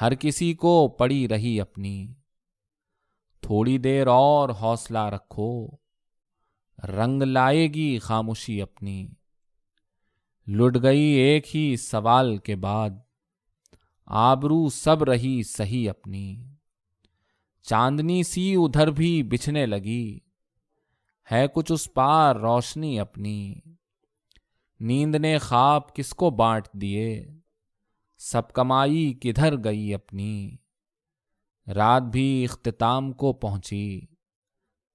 ہر کسی کو پڑی رہی اپنی، تھوڑی دیر اور حوصلہ رکھو، رنگ لائے گی خاموشی اپنی۔ لٹ گئی ایک ہی سوال کے بعد، آبرو سب رہی صحیح اپنی۔ چاندنی سی ادھر بھی بچھنے لگی، ہے کچھ اس پار روشنی اپنی۔ نیند نے خواب کس کو بانٹ دیے، سب کمائی کدھر گئی اپنی۔ رات بھی اختتام کو پہنچی،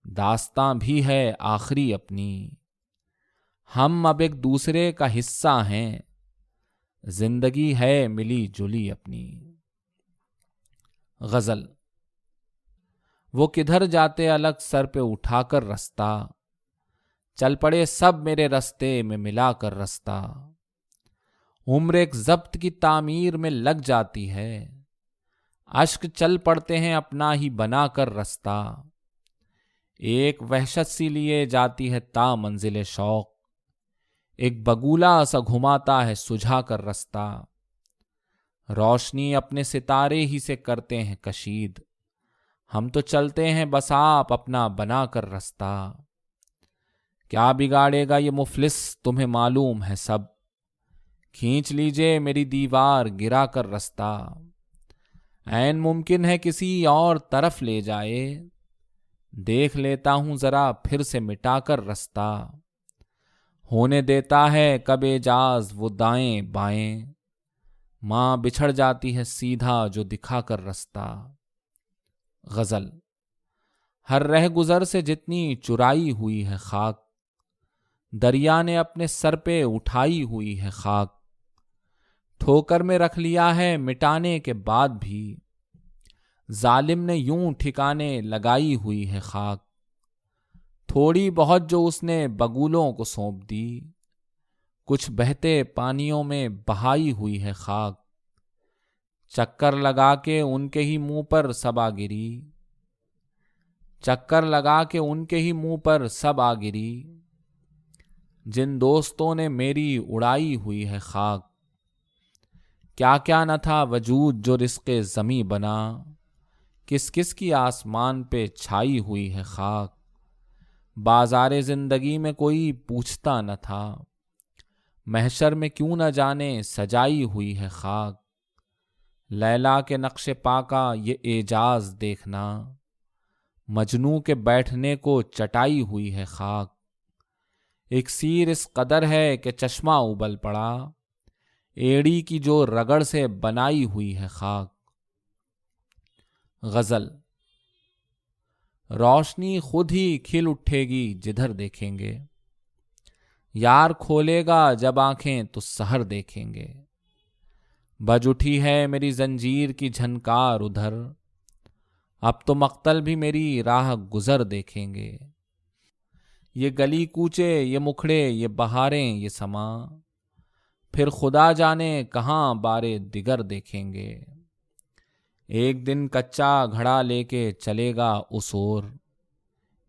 داستاں بھی ہے آخری اپنی۔ ہم اب ایک دوسرے کا حصہ ہیں، زندگی ہے ملی جلی اپنی۔ غزل۔ وہ کدھر جاتے الگ سر پہ اٹھا کر رستہ، چل پڑے سب میرے رستے میں ملا کر رستہ۔ عمر ایک ضبط کی تعمیر میں لگ جاتی ہے، اشک چل پڑتے ہیں اپنا ہی بنا کر رستہ۔ ایک وحشت سی لیے جاتی ہے تا منزل شوق، ایک بگولا سا گھماتا ہے سجھا کر رستہ۔ روشنی اپنے ستارے ہی سے کرتے ہیں کشید، ہم تو چلتے ہیں بس آپ اپنا بنا کر رستہ۔ کیا بگاڑے گا یہ مفلس تمہیں معلوم ہے سب، کھینچ لیجئے میری دیوار گرا کر رستہ۔ عین ممکن ہے کسی اور طرف لے جائے، دیکھ لیتا ہوں ذرا پھر سے مٹا کر رستہ۔ ہونے دیتا ہے کب اعجاز وہ دائیں بائیں، ماں بچھڑ جاتی ہے سیدھا جو دکھا کر رستہ۔ غزل۔ ہر رہ گزر سے جتنی چرائی ہوئی ہے خاک، دریا نے اپنے سر پہ اٹھائی ہوئی ہے خاک۔ ٹھوکر میں رکھ لیا ہے مٹانے کے بعد بھی، ظالم نے یوں ٹھکانے لگائی ہوئی ہے خاک۔ تھوڑی بہت جو اس نے بگولوں کو سونپ دی، کچھ بہتے پانیوں میں بہائی ہوئی ہے خاک۔ چکر لگا کے ان کے ہی منہ پر سب آ گری، چکر لگا کے ان کے ہی منہ پر سب آ گری۔ جن دوستوں نے میری اڑائی ہوئی ہے خاک، کیا کیا نہ تھا وجود جو رزق زمیں بنا، کس کس کی آسمان پہ چھائی ہوئی ہے خاک۔ بازار زندگی میں کوئی پوچھتا نہ تھا، محشر میں کیوں نہ جانے سجائی ہوئی ہے خاک۔ لیلا کے نقش پا کا یہ اعجاز دیکھنا، مجنوں کے بیٹھنے کو چٹائی ہوئی ہے خاک۔ ایک سیر اس قدر ہے کہ چشمہ ابل پڑا، ایڑی کی جو رگڑ سے بنائی ہوئی ہے خاک۔ غزل۔ روشنی خود ہی کھل اٹھے گی جدھر دیکھیں گے، یار کھولے گا جب آنکھیں تو سحر دیکھیں گے۔ بج اٹھی ہے میری زنجیر کی جھنکار ادھر، اب تو مقتل بھی میری راہ گزر دیکھیں گے۔ یہ گلی کوچے، یہ مکھڑے، یہ بہاریں، یہ سما، پھر خدا جانے کہاں بارے دیگر دیکھیں گے۔ ایک دن کچا گھڑا لے کے چلے گا اس اور،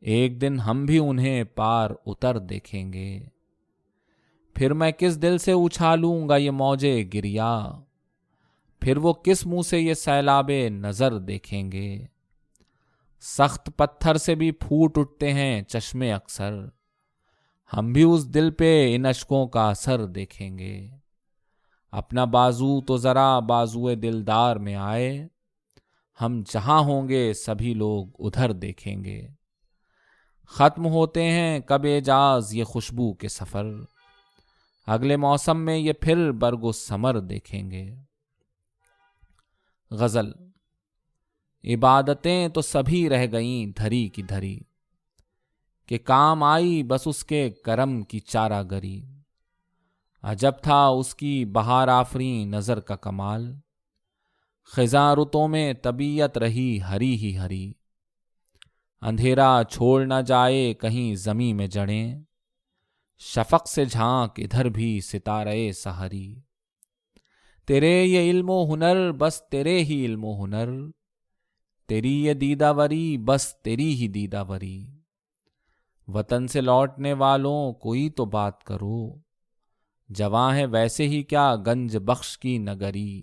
ایک دن ہم بھی انہیں پار اتر دیکھیں گے۔ پھر میں کس دل سے اچھالوں گا یہ موجے گریا، پھر وہ کس منہ سے یہ سیلاب نظر دیکھیں گے۔ سخت پتھر سے بھی پھوٹ اٹھتے ہیں چشمے اکثر، ہم بھی اس دل پہ ان اشکوں کا اثر دیکھیں گے۔ اپنا بازو تو ذرا بازوئے دلدار میں آئے، ہم جہاں ہوں گے سبھی لوگ ادھر دیکھیں گے۔ ختم ہوتے ہیں کب اعجاز یہ خوشبو کے سفر، اگلے موسم میں یہ پھر برگ و ثمر دیکھیں گے۔ غزل۔ عبادتیں تو سبھی رہ گئیں دھری کی دھری، کہ کام آئی بس اس کے کرم کی چارہ گری۔ عجب تھا اس کی بہار آفریں نظر کا کمال، خزاں رتوں میں طبیعت رہی ہری ہی ہری۔ اندھیرا چھوڑ نہ جائے کہیں زمیں میں جڑیں، شفق سے جھانک ادھر بھی ستارے سحری۔ تیرے یہ علم و ہنر بس تیرے ہی علم و ہنر، تیری یہ دیدہ وری بس تیری ہی دیدہ وری۔ وطن سے لوٹنے والوں کوئی تو بات کرو، جواں ہے ویسے ہی کیا گنج بخش کی نگری۔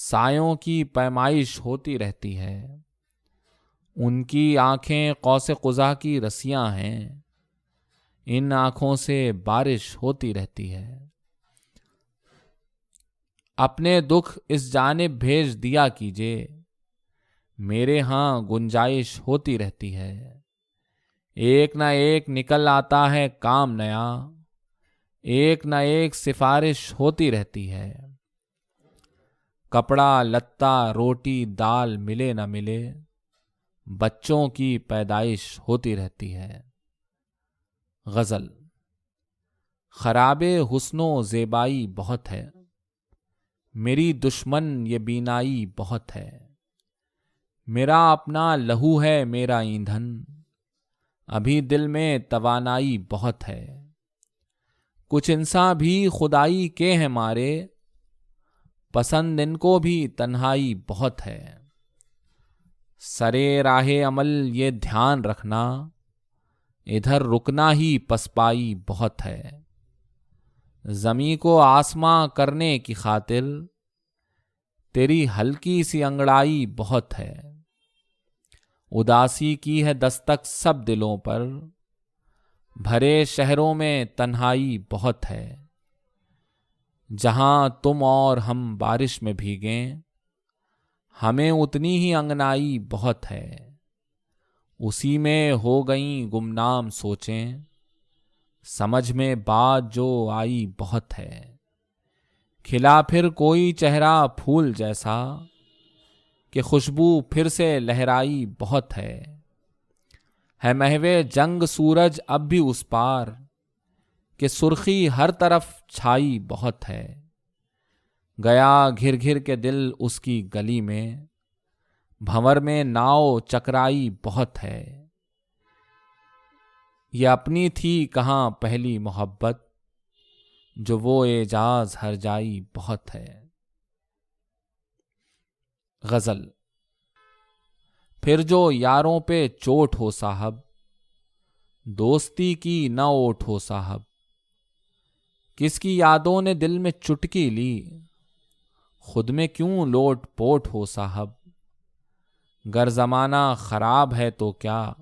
سایوں کی پیمائش ہوتی رہتی ہے، ان کی آنکھیں قوس قزح کی رسیاں ہیں، ان آنکھوں سے بارش ہوتی رہتی ہے۔ اپنے دکھ اس جانب بھیج دیا کیجے، میرے ہاں گنجائش ہوتی رہتی ہے۔ ایک نہ ایک نکل آتا ہے کام نیا، ایک نہ ایک سفارش ہوتی رہتی ہے۔ کپڑا لتا روٹی دال ملے نہ ملے، بچوں کی پیدائش ہوتی رہتی ہے۔ غزل۔ خراب حسن و زیبائی بہت ہے، میری دشمن یہ بینائی بہت ہے۔ میرا اپنا لہو ہے میرا ایندھن، ابھی دل میں توانائی بہت ہے۔ کچھ انسان بھی خدائی کے ہیں مارے، پسند ان کو بھی تنہائی بہت ہے۔ سرے راہ عمل یہ دھیان رکھنا، ادھر رکنا ہی پسپائی بہت ہے۔ زمیں کو آسماں کرنے کی خاطر، تیری ہلکی سی انگڑائی بہت ہے۔ اداسی کی ہے دستک سب دلوں پر، بھرے شہروں میں تنہائی بہت ہے۔ جہاں تم اور ہم بارش میں بھیگیں، ہمیں اتنی ہی انگنائی بہت ہے۔ اسی میں ہو گئیں گمنام سوچیں، سمجھ میں بات جو آئی بہت ہے۔ کھلا پھر کوئی چہرہ پھول جیسا، کہ خوشبو پھر سے لہرائی بہت ہے محو جنگ سورج اب بھی اس پار، کہ سرخی ہر طرف چھائی بہت ہے۔ گیا گھر گھر کے دل اس کی گلی میں، بھنور میں ناؤ چکرائی بہت ہے۔ یہ اپنی تھی کہاں پہلی محبت، جو وہ اعجاز ہر جائی بہت ہے۔ غزل۔ پھر جو یاروں پہ چوٹ ہو صاحب، دوستی کی نہ اوٹ ہو صاحب۔ کس کی یادوں نے دل میں چٹکی لی، خود میں کیوں لوٹ پوٹ ہو صاحب۔ گر زمانہ خراب ہے تو کیا،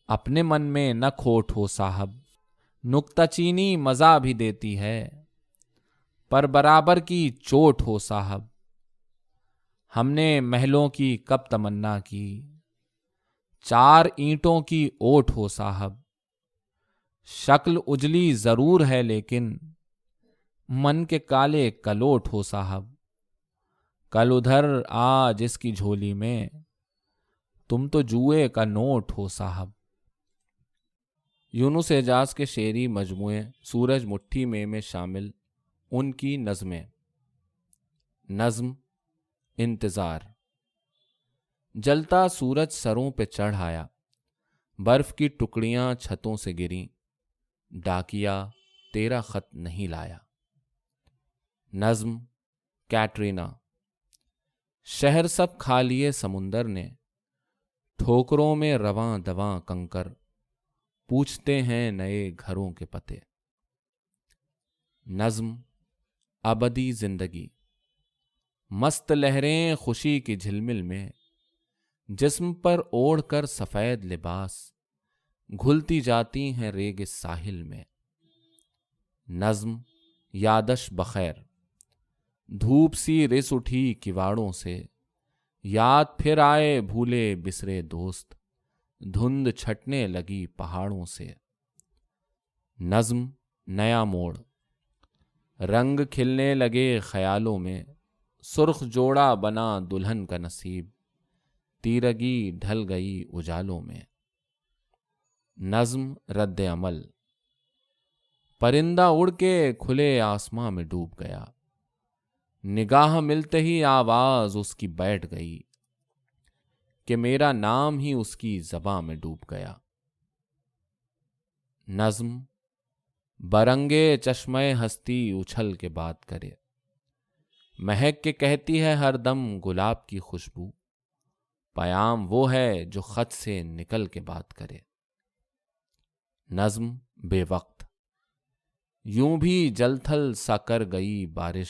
اپنے من میں نہ کھوٹ ہو صاحب۔ نکتہ چینی مزہ بھی دیتی ہے، پر برابر کی چوٹ ہو صاحب۔ ہم نے محلوں کی کب تمنا کی، چار اینٹوں کی اوٹ ہو صاحب۔ شکل اجلی ضرور ہے لیکن، من کے کالے کلوٹ ہو صاحب۔ کل ادھر آج اس کی جھولی میں، تم تو جوئے کا نوٹ ہو صاحب۔ یونس اعجاز کے شعری مجموعے سورج مٹھی میں شامل ان کی نظمیں۔ نظم انتظار۔ جلتا سورج سروں پہ چڑھ آیا، برف کی ٹکڑیاں چھتوں سے گریں، ڈاکیا تیرا خط نہیں لایا۔ نظم کیٹرینا۔ شہر سب کھا لیے سمندر نے، ٹھوکروں میں رواں دواں کنکر، پوچھتے ہیں نئے گھروں کے پتے۔ نظم ابدی زندگی۔ مست لہریں خوشی کی جھلمل میں، جسم پر اوڑھ کر سفید لباس، گھلتی جاتی ہیں ریگ ساحل میں۔ نظم یادش بخیر۔ دھوپ سی رس اٹھی کواڑوں سے، یاد پھر آئے بھولے بسرے دوست، دھند چھٹنے لگی پہاڑوں سے۔ نظم نیا موڑ۔ رنگ کھلنے لگے خیالوں میں، سرخ جوڑا بنا دلہن کا نصیب، تیرگی ڈھل گئی اجالوں میں۔ نظم رد عمل۔ پرندہ اڑ کے کھلے آسماں میں ڈوب گیا، نگاہ ملتے ہی آواز اس کی بیٹھ گئی، کہ میرا نام ہی اس کی زباں میں ڈوب گیا۔ نظم برنگے چشمہ ہستی اچھل کے بات کرے، مہک کے کہتی ہے ہر دم گلاب کی خوشبو، پیام وہ ہے جو خط سے نکل کے بات کرے۔ نظم بے وقت۔ یوں بھی جل تھل سا کر گئی بارش،